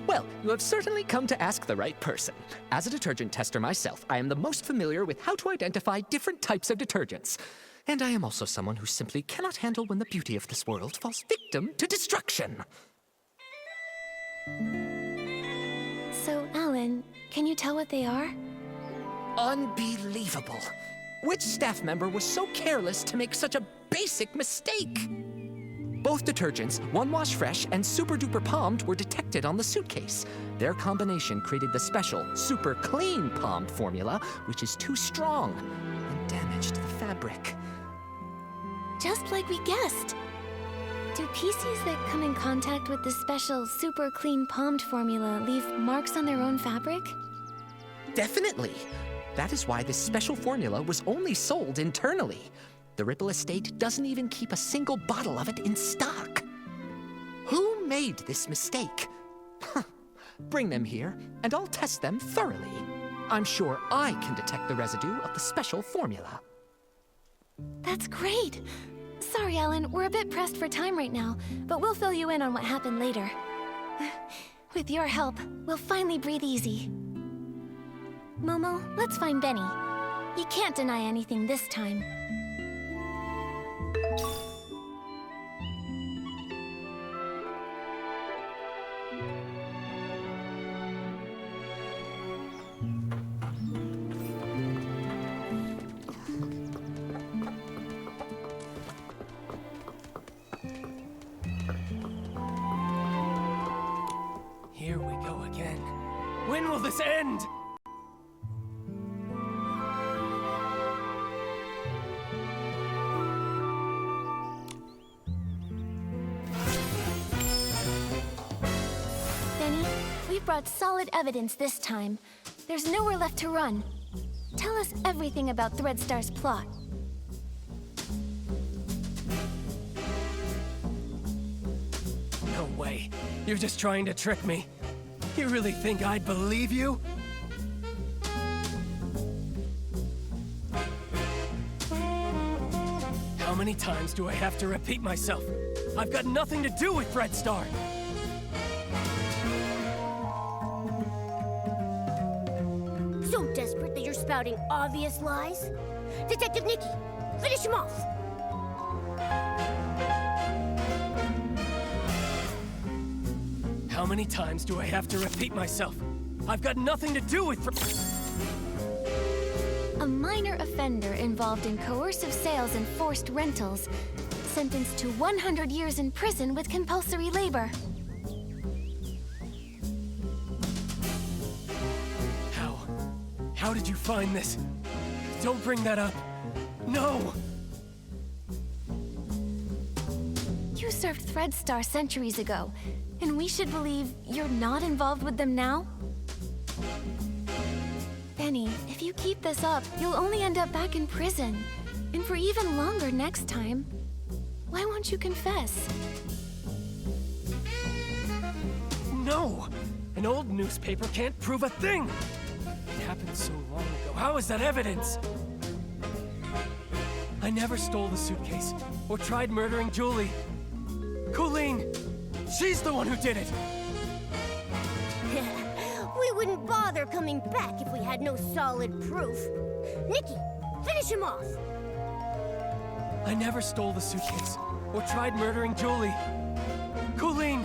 Well, you have certainly come to ask the right person. As a detergent tester myself, I am the most familiar with how to identify different types of detergents. And I am also someone who simply cannot handle when the beauty of this world falls victim to destruction. So, Alan, can you tell what they are? Unbelievable. Which staff member was so careless to make such a basic mistake? Both detergents, One Wash Fresh and Super Duper Palmed, were detected on the suitcase. Their combination created the special Super Clean Palmed formula, which is too strong and damaged the fabric. just like we guessed. Do PCs that come in contact with the special super clean palmed formula leave marks on their own fabric? Definitely. That is why this special formula was only sold internally. The Ripple estate doesn't even keep a single bottle of it in stock. Who made this mistake? Bring them here, and I'll test them thoroughly. I'm sure I can detect the residue of the special formula. That's great. Sorry, Alan, we're a bit pressed for time right now, but we'll fill you in on what happened later. With your help, we'll finally breathe easy. Momo, let's find Benny. You can't deny anything this time. Here we go again. When will this end? Benny, we've brought solid evidence this time. There's nowhere left to run. Tell us everything about Threadstar's plot. No way. You're just trying to trick me. You really think I'd believe you? How many times do I have to repeat myself? I've got nothing to do with Threadstar. So desperate that you're spouting obvious lies? Detective Nikki, finish him off! How many times do I have to repeat myself? I've got nothing to do with A minor offender involved in coercive sales and forced rentals, sentenced to 100 years in prison with compulsory labor. How did you find this? Don't bring that up. No! You served Threadstar centuries ago, and we should believe you're not involved with them now? Benny, if you keep this up, you'll only end up back in prison. And for even longer next time. Why won't you confess? No! An old newspaper can't prove a thing! It happened so long ago. How is that evidence? I never stole the suitcase or tried murdering Julie. Colleen! She's the one who did it! We wouldn't bother coming back if we had no solid proof. Nikki, finish him off! I never stole the suitcase or tried murdering Julie. Colleen!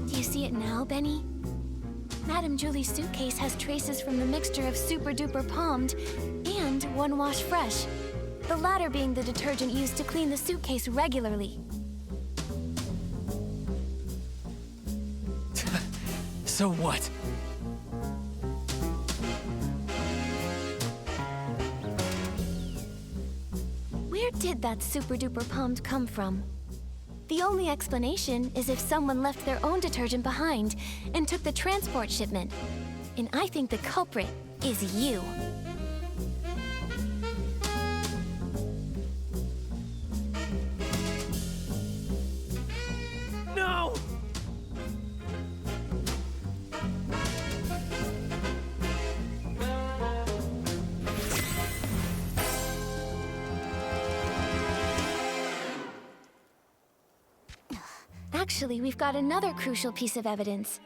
Do you see it now, Benny? Madame Julie's suitcase has traces from the mixture of Super Duper Palmed and One Wash Fresh, the latter being the detergent used to clean the suitcase regularly. So what? Where did that Super Duper Palmed come from? The only explanation is if someone left their own detergent behind and took the transport shipment. And I think the culprit is you. No! Actually, we've got another crucial piece of evidence.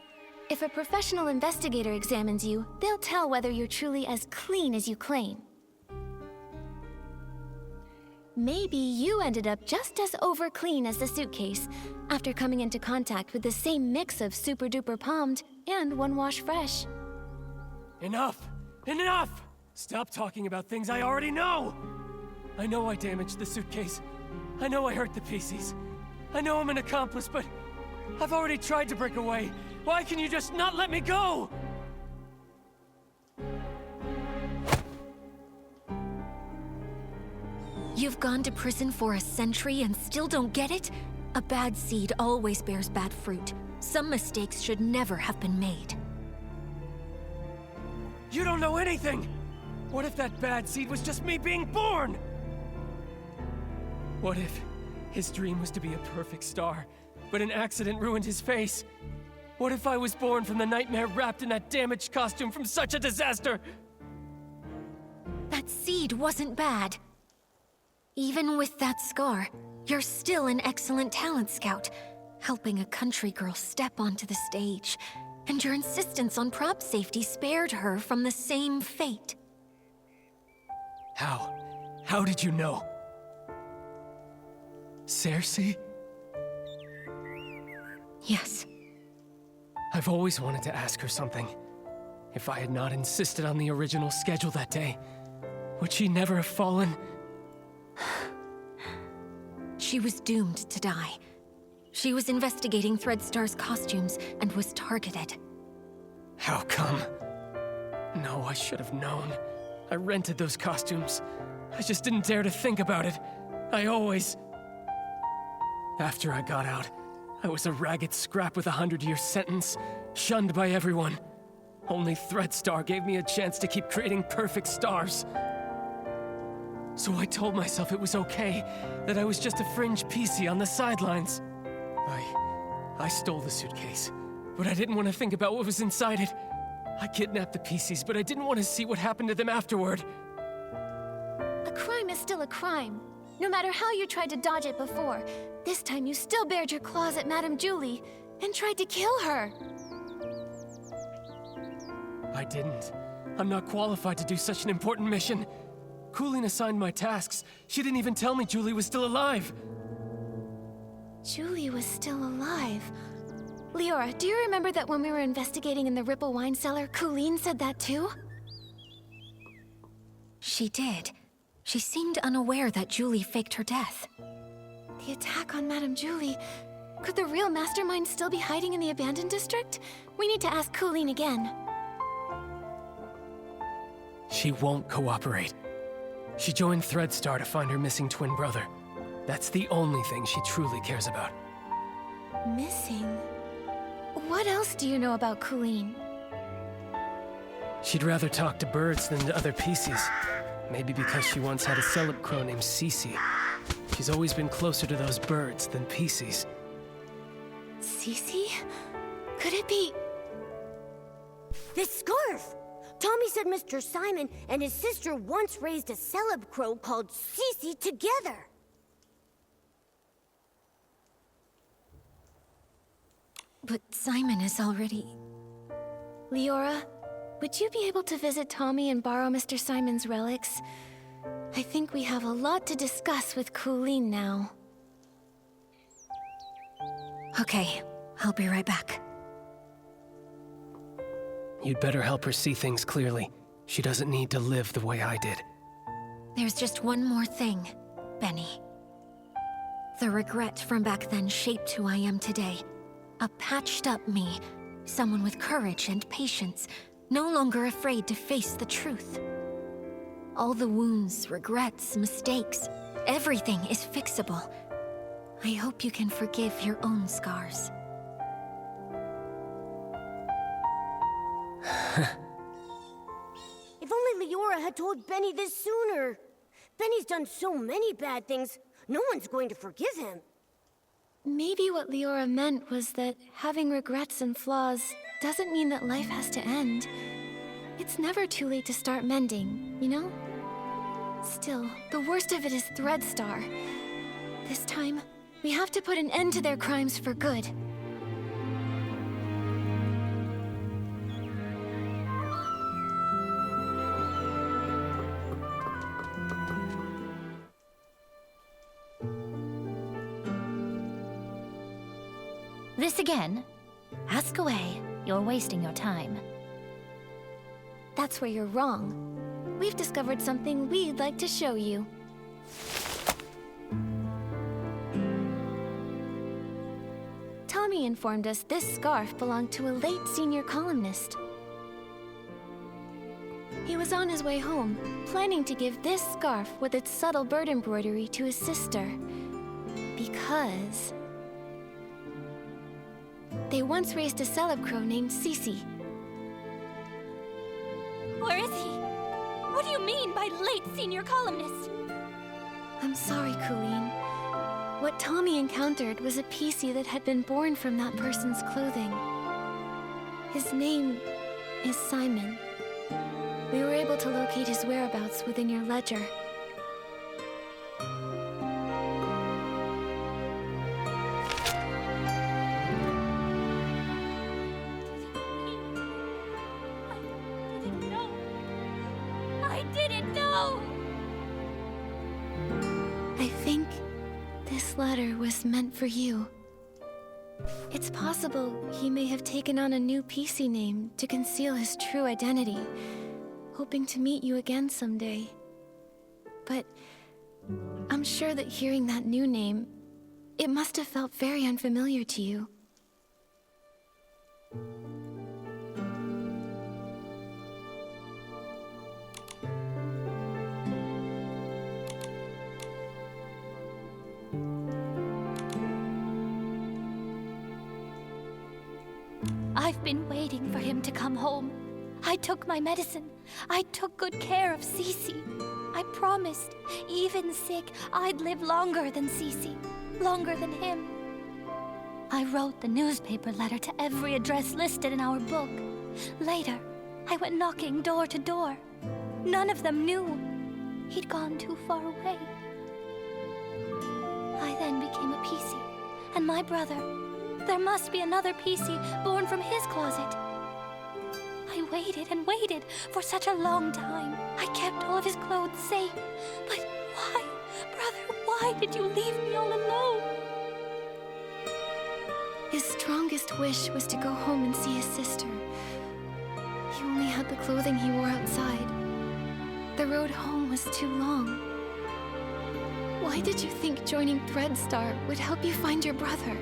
If a professional investigator examines you, they'll tell whether you're truly as clean as you claim. Maybe you ended up just as over-clean as the suitcase after coming into contact with the same mix of Super Duper Palmed and One Wash Fresh. Enough! Enough! Stop talking about things I already know! I know I damaged the suitcase. I know I hurt the PCs. I know I'm an accomplice, but I've already tried to break away. Why can you just not let me go? You've gone to prison for a century and still don't get it? A bad seed always bears bad fruit. Some mistakes should never have been made. You don't know anything! What if that bad seed was just me being born? What if his dream was to be a perfect star, but an accident ruined his face? What if I was born from the nightmare wrapped in that damaged costume from such a disaster? That seed wasn't bad. Even with that scar, you're still an excellent talent scout, helping a country girl step onto the stage. And your insistence on prop safety spared her from the same fate. How? How did you know? Cersei? Yes. I've always wanted to ask her something. If I had not insisted on the original schedule that day, would she never have fallen? She was doomed to die. She was investigating Threadstar's costumes and was targeted. How come? No, I should have known. I rented those costumes. I just didn't dare to think about it. I always... After I got out, I was a ragged scrap with a 100-year sentence, shunned by everyone. Only Threadstar gave me a chance to keep creating perfect stars. So I told myself it was okay, that I was just a fringe PC on the sidelines. I stole the suitcase, but I didn't want to think about what was inside it. I kidnapped the PCs, but I didn't want to see what happened to them afterward. A crime is still a crime. No matter how you tried to dodge it before, this time you still bared your claws at Madame Julie and tried to kill her. I didn't. I'm not qualified to do such an important mission. Coolin assigned my tasks. She didn't even tell me Julie was still alive. Julie was still alive. Leora, do you remember that when we were investigating in the Ripple wine cellar, Coolin said that too? She did. She seemed unaware that Julie faked her death. The attack on Madame Julie. Could the real mastermind still be hiding in the abandoned district? We need to ask Coolin again. She won't cooperate. She joined Threadstar to find her missing twin brother. That's the only thing she truly cares about. Missing? What else do you know about Coolin? She'd rather talk to birds than to other PCs. Maybe because she once had a celeb crow named Cece. She's always been closer to those birds than PCs. Cece? Could it be... This scarf! Tommy said Mr. Simon and his sister once raised a celeb crow called Cece together. But Simon is already... Leora, would you be able to visit Tommy and borrow Mr. Simon's relics? I think we have a lot to discuss with Coolin now. Okay, I'll be right back. You'd better help her see things clearly. She doesn't need to live the way I did. There's just one more thing, Benny. The regret from back then shaped who I am today. A patched-up me, someone with courage and patience, no longer afraid to face the truth. All the wounds, regrets, mistakes, everything is fixable. I hope you can forgive your own scars. If only Leora had told Benny this sooner. Benny's done so many bad things, no one's going to forgive him. Maybe what Leora meant was that having regrets and flaws doesn't mean that life has to end. It's never too late to start mending, you know? Still, the worst of it is Threadstar. This time, we have to put an end to their crimes for good. This again? Ask away. You're wasting your time. That's where you're wrong. We've discovered something we'd like to show you. Tommy informed us this scarf belonged to a late senior columnist. He was on his way home, planning to give this scarf with its subtle bird embroidery to his sister. Because they once raised a celeb crow named Cece. Where is he? What do you mean by late senior columnist? I'm sorry, Colleen. What Tommy encountered was a PC that had been born from that person's clothing. His name is Simon. We were able to locate his whereabouts within your ledger. I didn't know! I think this letter was meant for you. It's possible he may have taken on a new PC name to conceal his true identity, hoping to meet you again someday. But I'm sure that hearing that new name, it must have felt very unfamiliar to you. I've been waiting for him to come home. I took my medicine. I took good care of Cece. I promised, even sick, I'd live longer than Cece, longer than him. I wrote the newspaper letter to every address listed in our book. Later, I went knocking door to door. None of them knew. He'd gone too far away. I then became a PC, and my brother. There must be another PC born from his closet. I waited and waited for such a long time. I kept all of his clothes safe. But why, brother, why did you leave me all alone? His strongest wish was to go home and see his sister. He only had the clothing he wore outside. The road home was too long. Why did you think joining Threadstar would help you find your brother?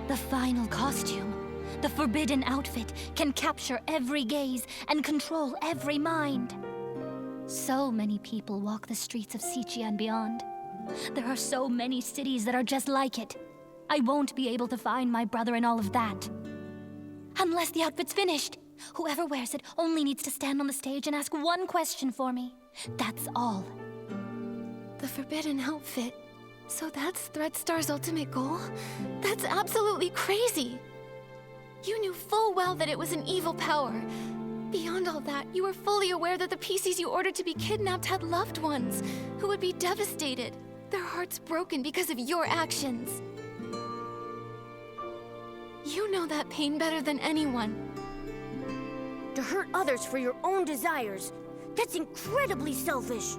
The final costume, the forbidden outfit, can capture every gaze and control every mind. So many people walk the streets of Sichia and beyond. There are so many cities that are just like it. I won't be able to find my brother in all of that. Unless the outfit's finished. Whoever wears it only needs to stand on the stage and ask one question for me. That's all. The forbidden outfit. So that's Threadstar's ultimate goal? That's absolutely crazy! You knew full well that it was an evil power. Beyond all that, you were fully aware that the PCs you ordered to be kidnapped had loved ones who would be devastated, their hearts broken because of your actions. You know that pain better than anyone. To hurt others for your own desires, that's incredibly selfish.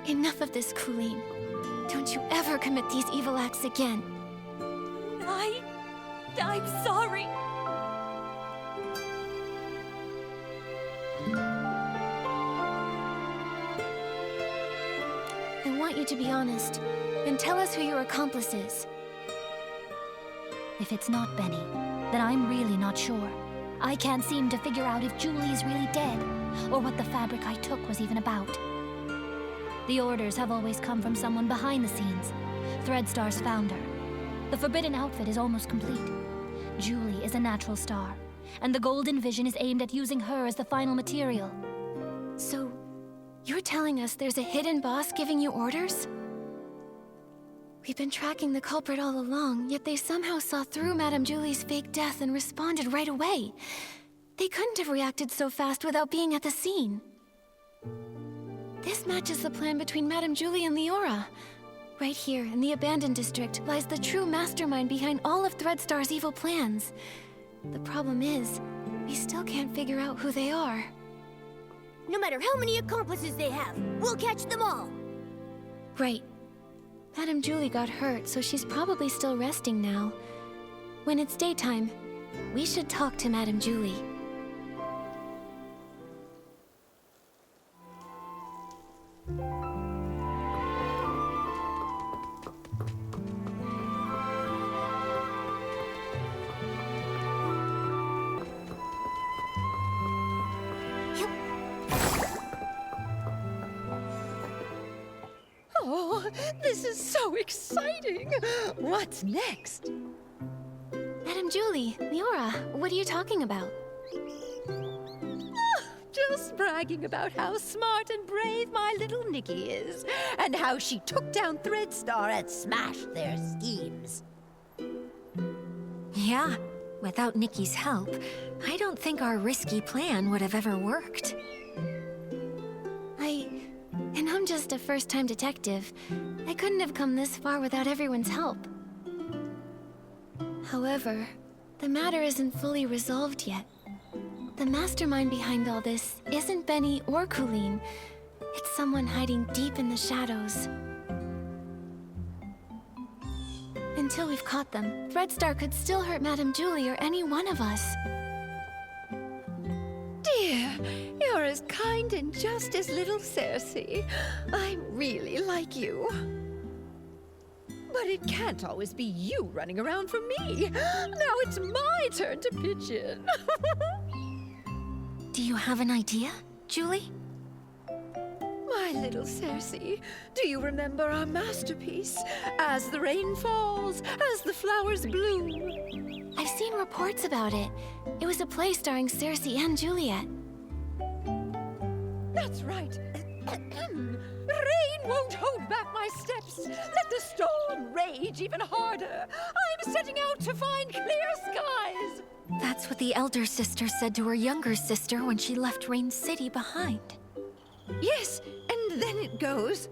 Enough of this, Colleen. Don't you ever commit these evil acts again. I'm sorry. I want you to be honest, and tell us who your accomplice is. If it's not Benny, then I'm really not sure. I can't seem to figure out if Julie's really dead, or what the fabric I took was even about. The orders have always come from someone behind the scenes, Threadstar's founder. The forbidden outfit is almost complete. Julie is a natural star, and the Golden Vision is aimed at using her as the final material. So, you're telling us there's a hidden boss giving you orders? We've been tracking the culprit all along, yet they somehow saw through Madame Julie's fake death and responded right away. They couldn't have reacted so fast without being at the scene. This matches the plan between Madame Julie and Leora. Right here, in the Abandoned District, lies the true mastermind behind all of Threadstar's evil plans. The problem is, we still can't figure out who they are. No matter how many accomplices they have, we'll catch them all! Right. Madame Julie got hurt, so she's probably still resting now. When it's daytime, we should talk to Madame Julie. this is so exciting! What's next? Madam Julie, Leora, what are you talking about? Just bragging about how smart and brave my little Nikki is, and how she took down Threadstar and smashed their schemes. Yeah, without Nikki's help, I don't think our risky plan would have ever worked. And I'm just a first-time detective. I couldn't have come this far without everyone's help. However, the matter isn't fully resolved yet. The mastermind behind all this isn't Benny or Colleen. It's someone hiding deep in the shadows. Until we've caught them, Threadstar could still hurt Madame Julie or any one of us. Dear, you're as kind and just as little Cersei. I really like you. But it can't always be you running around for me. Now it's my turn to pitch in. Do you have an idea, Julie? My little Cersei, do you remember our masterpiece? As the rain falls, as the flowers bloom. I've seen reports about it. It was a play starring Cersei and Juliet. That's right. Rain won't hold back my steps. Let the storm rage even harder. I'm setting out to find clear skies. That's what the elder sister said to her younger sister when she left Rain City behind. Yes, and then it goes.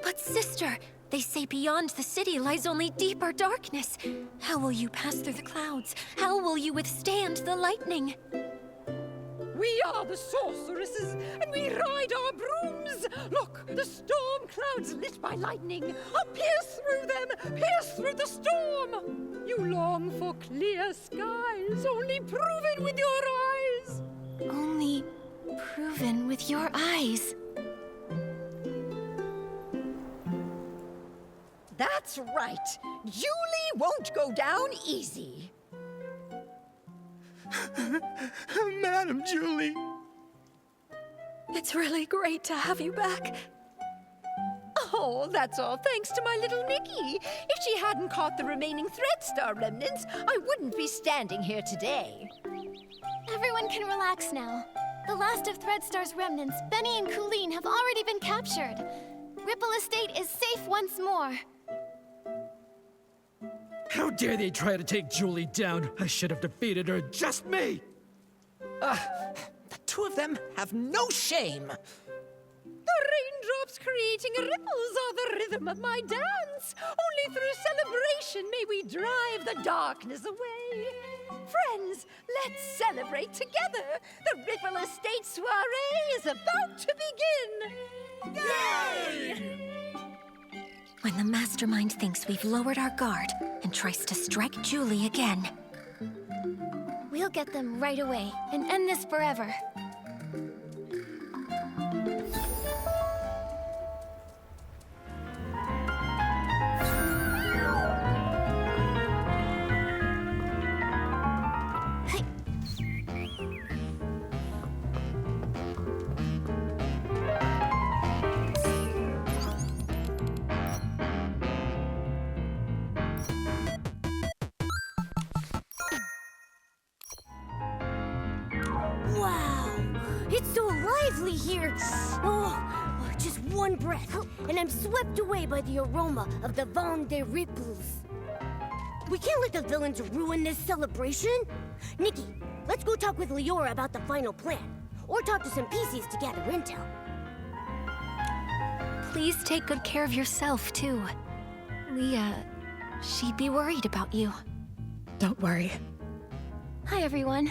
But sister, they say beyond the city lies only deeper darkness. How will you pass through the clouds? How will you withstand the lightning? We are the sorceresses, and we ride our brooms. Look, the storm clouds lit by lightning. I'll pierce through them, pierce through the storm. You long for clear skies, only proven with your eyes. Only proven with your eyes. That's right. Julie won't go down easy. Madam Julie. It's really great to have you back. Oh, that's all thanks to my little Nikki. If she hadn't caught the remaining Threadstar remnants, I wouldn't be standing here today. Everyone can relax now. The last of Threadstar's remnants, Benny and Colleen, have already been captured. Ripple Estate is safe once more. How dare they try to take Julie down? I should have defeated her, just me! The two of them have no shame. The raindrops creating ripples are the rhythm of my dance. Only through celebration may we drive the darkness away. Friends, let's celebrate together. The Ripple Estate soiree is about to begin. Yay! When the mastermind thinks we've lowered our guard and tries to strike Julie again, we'll get them right away and end this forever. Wow, it's so lively here. Oh, just one breath, and I'm swept away by the aroma of the Vin des Ripples. We can't let the villains ruin this celebration. Nikki, let's go talk with Leora about the final plan, or talk to some PCs to gather intel. Please take good care of yourself, too. Leah, she'd be worried about you. Don't worry. Hi, everyone.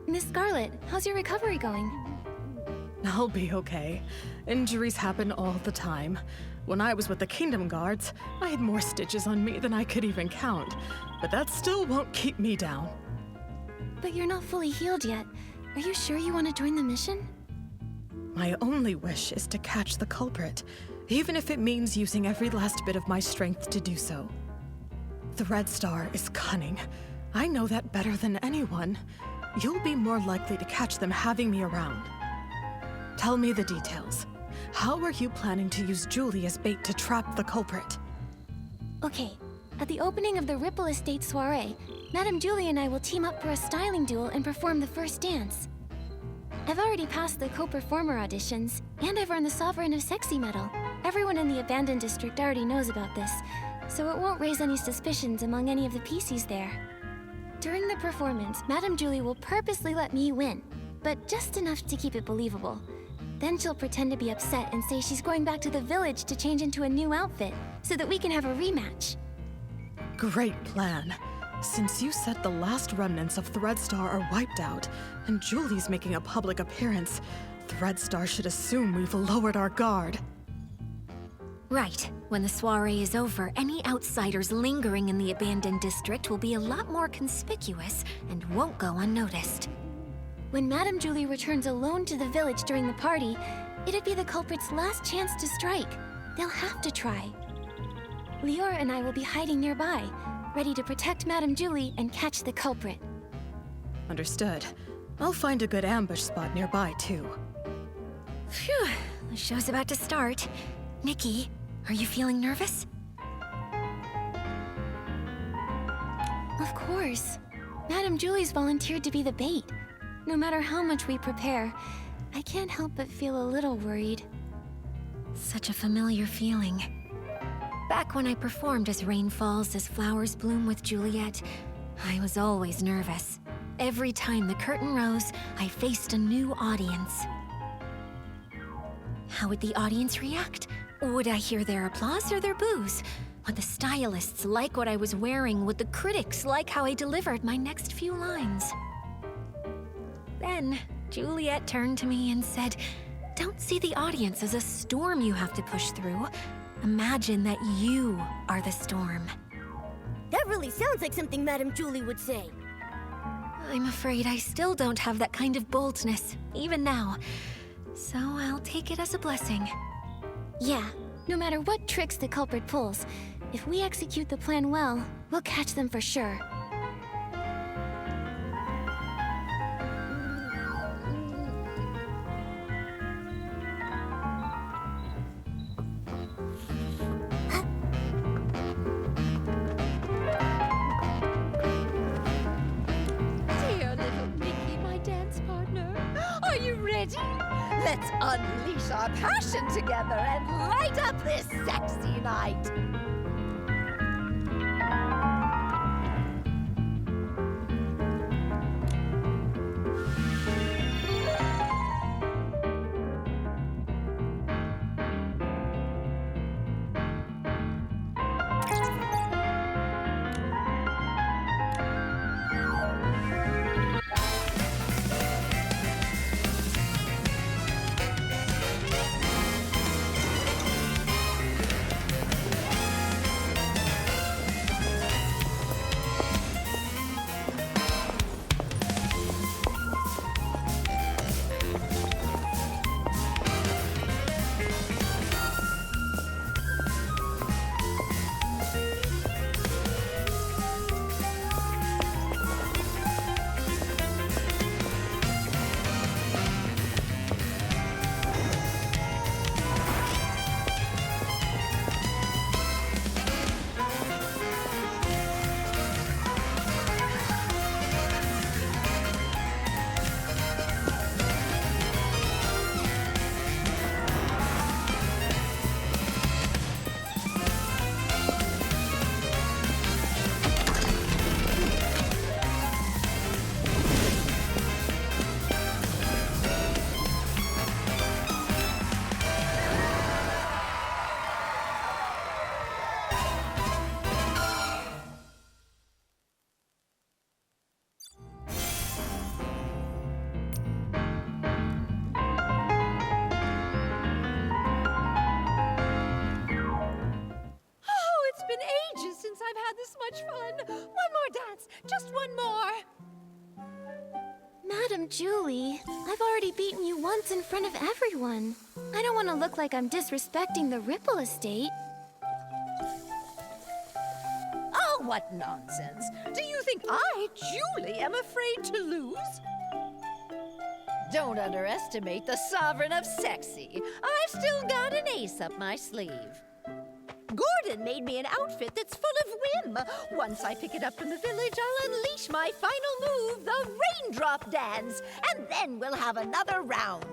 Miss Scarlet, how's your recovery going? I'll be okay. Injuries happen all the time. When I was with the Kingdom Guards, I had more stitches on me than I could even count. But that still won't keep me down. But you're not fully healed yet. Are you sure you want to join the mission? My only wish is to catch the culprit, even if it means using every last bit of my strength to do so. Threadstar is cunning. I know that better than anyone. You'll be more likely to catch them having me around. Tell me the details. how are you planning to use Julie as bait to trap the culprit? Okay, at the opening of the Ripple Estate soiree, Madame Julie and I will team up for a styling duel and perform the first dance. I've already passed the co-performer auditions, and I've earned the Sovereign of Sexy medal. Everyone in the abandoned district already knows about this, so it won't raise any suspicions among any of the PCs there. During the performance, Madame Julie will purposely let me win, but just enough to keep it believable. Then she'll pretend to be upset and say she's going back to the village to change into a new outfit, so that we can have a rematch. Great plan. Since you said the last remnants of Threadstar are wiped out, and Julie's making a public appearance, Threadstar should assume we've lowered our guard. Right. When the soiree is over, any outsiders lingering in the abandoned district will be a lot more conspicuous and won't go unnoticed. When Madame Julie returns alone to the village during the party, it'd be the culprit's last chance to strike. They'll have to try. Leora and I will be hiding nearby, ready to protect Madame Julie and catch the culprit. Understood. I'll find a good ambush spot nearby, too. Phew, the show's about to start. Nikki, are you feeling nervous? Of course. Madame Julie's volunteered to be the bait. No matter how much we prepare, I can't help but feel a little worried. Such a familiar feeling. Back when I performed as Rain Falls as Flowers Bloom with Juliet, I was always nervous. Every time the curtain rose, I faced a new audience. How would the audience react? Would I hear their applause or their boos? Would the stylists like what I was wearing? Would the critics like how I delivered my next few lines? Then, Juliet turned to me and said, "Don't see the audience as a storm you have to push through. Imagine that you are the storm." That really sounds like something Madame Julie would say. I'm afraid I still don't have that kind of boldness, even now. So I'll take it as a blessing. Yeah, no matter what tricks the culprit pulls, if we execute the plan well, we'll catch them for sure. Dear little Nikki, my dance partner, are you ready? Let's unleash our passion together and light up this sexy night. I've had this much fun. One more dance, just one more. Madame Julie, I've already beaten you once in front of everyone. I don't want to look like I'm disrespecting the Ripple Estate. Oh, what nonsense. Do you think I, Julie, am afraid to lose? Don't underestimate the sovereign of sexy. I've still got an ace up my sleeve. Gordon made me an outfit that's full of whim. Once I pick it up from the village, I'll unleash my final move, the raindrop dance, and then we'll have another round.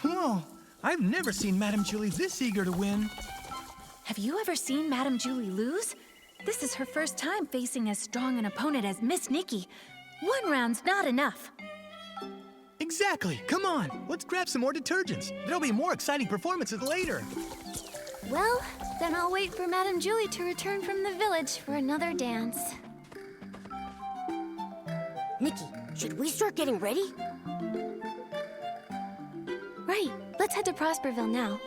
Oh, I've never seen Madame Julie this eager to win. Have you ever seen Madame Julie lose? This is her first time facing as strong an opponent as Miss Nikki. One round's not enough. Exactly. Come on, let's grab some more detergents. There'll be more exciting performances later. Well, then I'll wait for Madame Julie to return from the village for another dance. Nikki, should we start getting ready? Right, let's head to Prosperville now.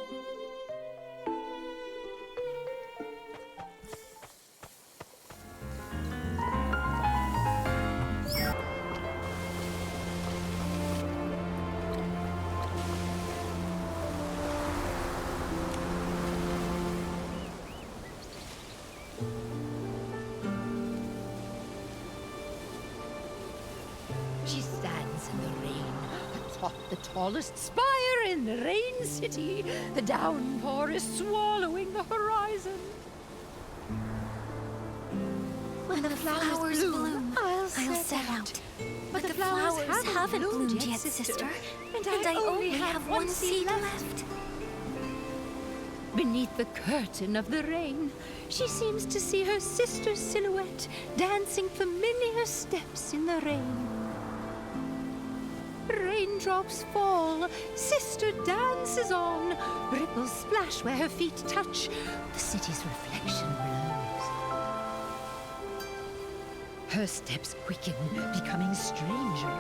She stands in the rain, atop the tallest spire in the Rain City. The downpour is swallowing the horizon. When the flowers bloom, I'll set out. But the flowers haven't bloomed yet, sister. And I only have one seed left. Beneath the curtain of the rain, she seems to see her sister's silhouette dancing familiar steps in the rain. Raindrops fall, sister dances on. Ripples splash where her feet touch. The city's reflection blows. Her steps quicken, becoming stranger.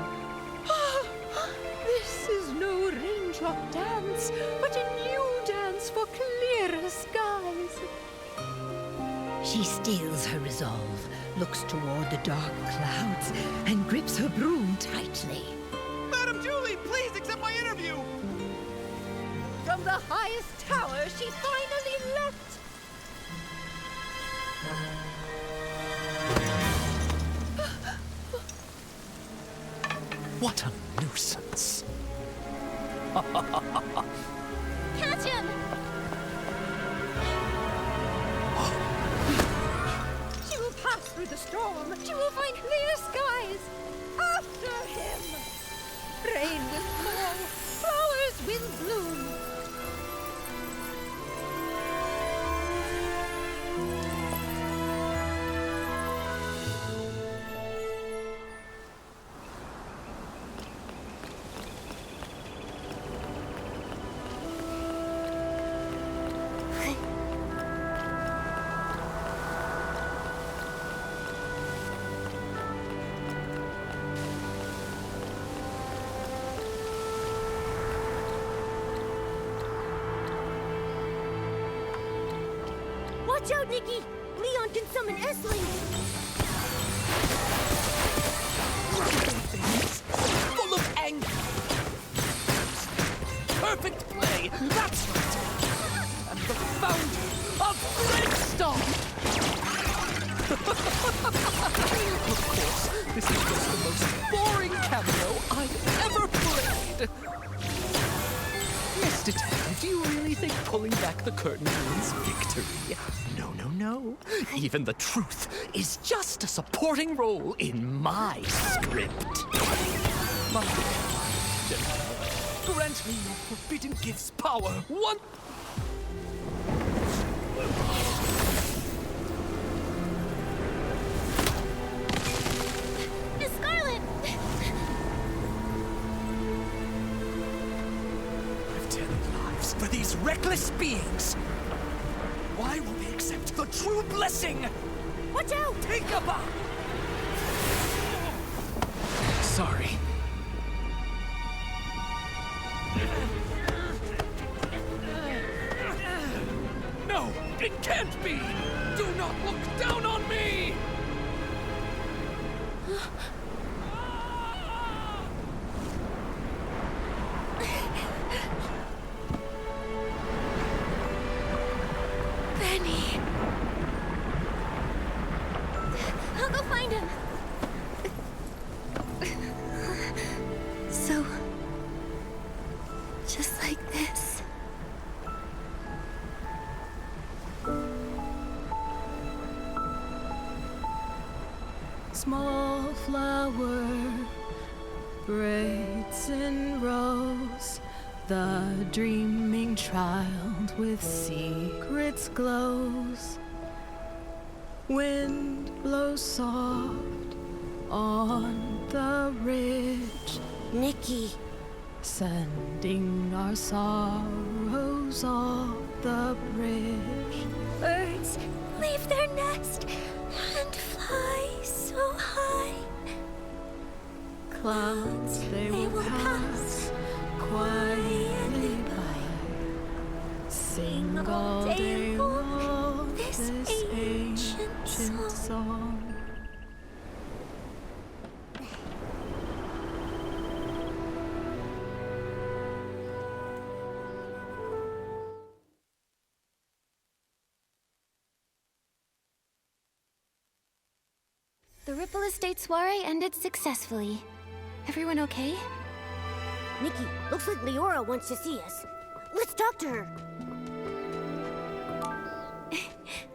This is no raindrop dance, but a new dance for clearer skies. She steels her resolve, looks toward the dark clouds, and grips her broom tightly. Madame Julie, please accept my interview! From the highest tower, she finally leapt. What a nuisance. Catch him! She will pass through the storm. She will find clear skies. After him. Rain will fall. Flowers will bloom. Watch out, Nikki! Leon can summon S-Link! Full of anger. Perfect play. That's right. And the founder of Breadstorm. Of course, this is just the most boring cameo I've ever played. Miss Detective, do you really think pulling back the curtain means victory? No, no, no. Even the truth is just a supporting role in my script. My gentlemen, grant me your forbidden gift's power one... Miss Scarlet! I've 10 lives for these reckless beings. Why will they accept the true blessing? Watch out! Take a bow! Sorry. No, it can't be! Do not look down on me! Benny! I'll go find him! So... just like this. Small flower braids in rows, the dreaming child with secrets glows. Wind blows soft on the ridge, Nikki. sending our sorrows off the bridge. Birds leave their nest and fly so high. Clouds they will pass quietly by. Sing all day long this ancient song. The Ripple Estate soiree ended successfully. Everyone okay? Nikki, looks like Leora wants to see us. Let's talk to her.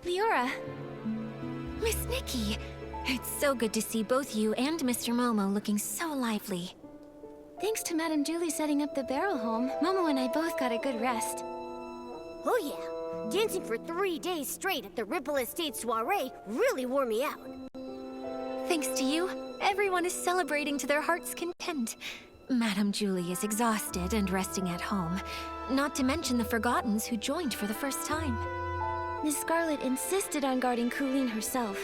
Leora, Miss Nikki, it's so good to see both you and Mr. Momo looking so lively. thanks to Madame Julie setting up the barrel home, Momo and I both got a good rest. Oh yeah, dancing for 3 days straight at the Ripple Estate soiree really wore me out. Thanks to you, everyone is celebrating to their heart's content. Madame Julie is exhausted and resting at home, not to mention the Forgottens who joined for the first time. Miss Scarlet insisted on guarding Colleen herself.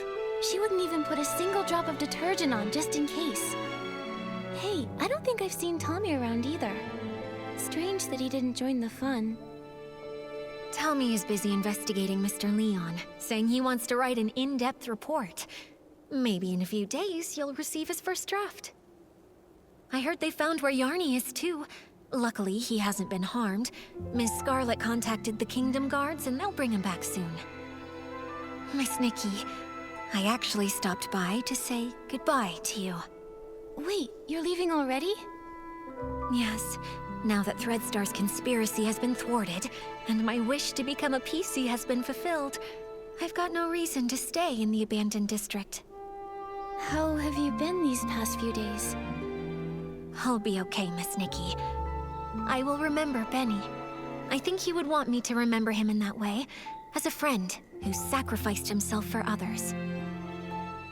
She wouldn't even put a single drop of detergent on just in case. Hey, I don't think I've seen Tommy around either. Strange that he didn't join the fun. Tommy is busy investigating Mr. Leon, saying he wants to write an in-depth report. Maybe in a few days, you'll receive his first draft. I heard they found where Yarny is, too. Luckily, he hasn't been harmed. Miss Scarlet contacted the Kingdom Guards, and they'll bring him back soon. Miss Nikki, I actually stopped by to say goodbye to you. Wait, you're leaving already? Yes, now that Threadstar's conspiracy has been thwarted, and my wish to become a PC has been fulfilled, I've got no reason to stay in the abandoned district. How have you been these past few days? I'll be okay, Miss Nikki. I will remember Benny. I think he would want me to remember him in that way, as a friend who sacrificed himself for others.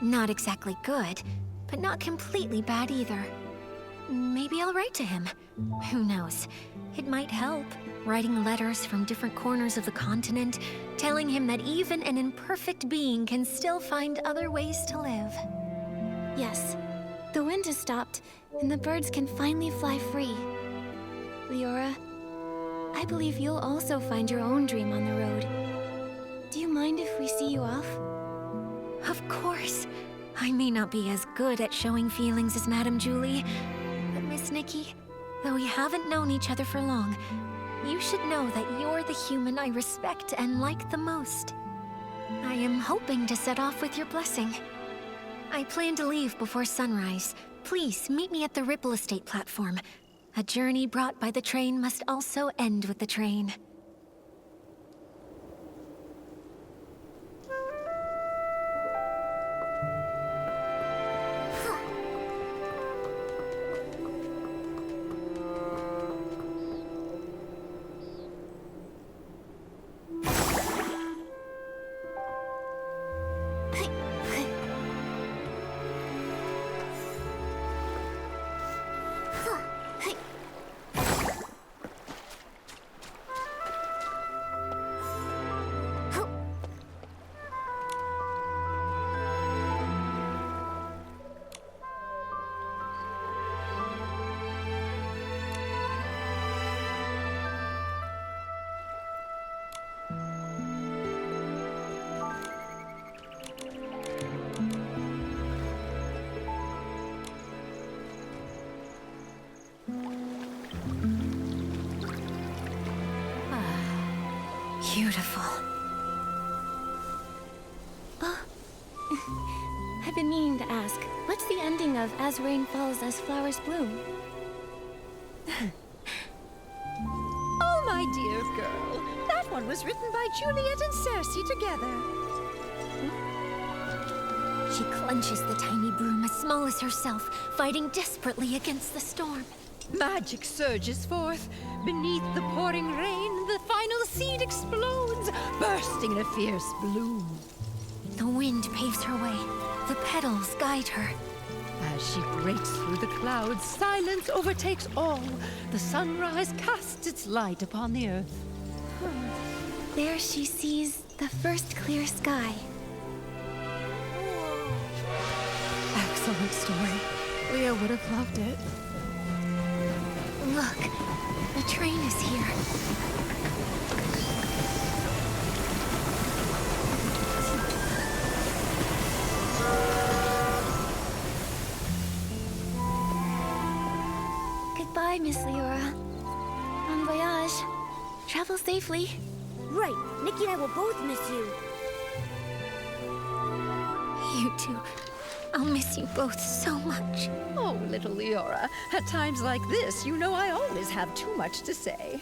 Not exactly good, but not completely bad either. Maybe I'll write to him. Who knows? It might help, writing letters from different corners of the continent, telling him that even an imperfect being can still find other ways to live. Yes, the wind has stopped, and the birds can finally fly free. Leora, I believe you'll also find your own dream on the road. Do you mind if we see you off? Of course. I may not be as good at showing feelings as Madame Julie, but Miss Nikki, though we haven't known each other for long, you should know that you're the human I respect and like the most. I am hoping to set off with your blessing. I plan to leave before sunrise. Please meet me at the Ripple Estate platform. A journey brought by the train must also end with the train. Beautiful. Oh, I've been meaning to ask, what's the ending of As Rain Falls, As Flowers Bloom? Oh, my dear girl. That one was written by Juliet and Cersei together. She clenches the tiny broom as small as herself, fighting desperately against the storm. Magic surges forth. Beneath the pouring rain, the final seed explodes, bursting in a fierce bloom. The wind paves her way. The petals guide her. As she breaks through the clouds, silence overtakes all. The sunrise casts its light upon the earth. There she sees the first clear sky. Excellent story. Leah would have loved it. Look, the train is here. Goodbye, Miss Leora. Bon voyage. Travel safely. Right, Nikki and I will both miss you. You too. I'll miss you both so much. Oh, little Leora, at times like this, you know I always have too much to say.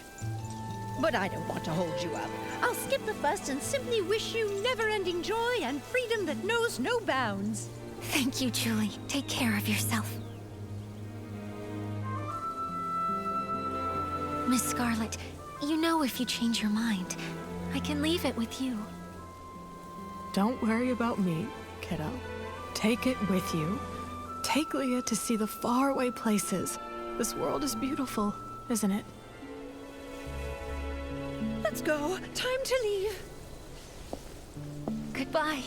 But I don't want to hold you up. I'll skip the fuss and simply wish you never-ending joy and freedom that knows no bounds. Thank you, Julie. Take care of yourself. Miss Scarlet, you know if you change your mind, I can leave it with you. Don't worry about me, kiddo. Take it with you. Take Leah to see the faraway places. This world is beautiful, isn't it? Let's go. Time to leave. Goodbye.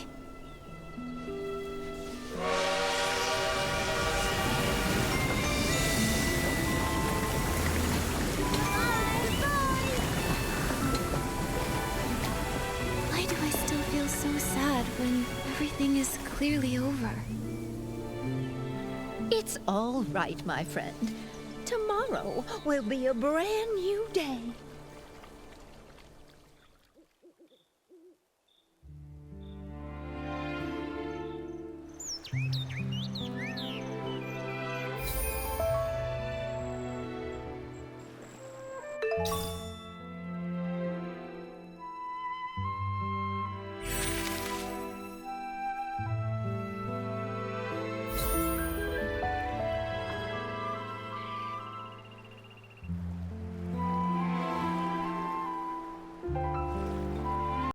Why do I still feel so sad when everything is clearly over? It's all right, my friend. Tomorrow will be a brand new day.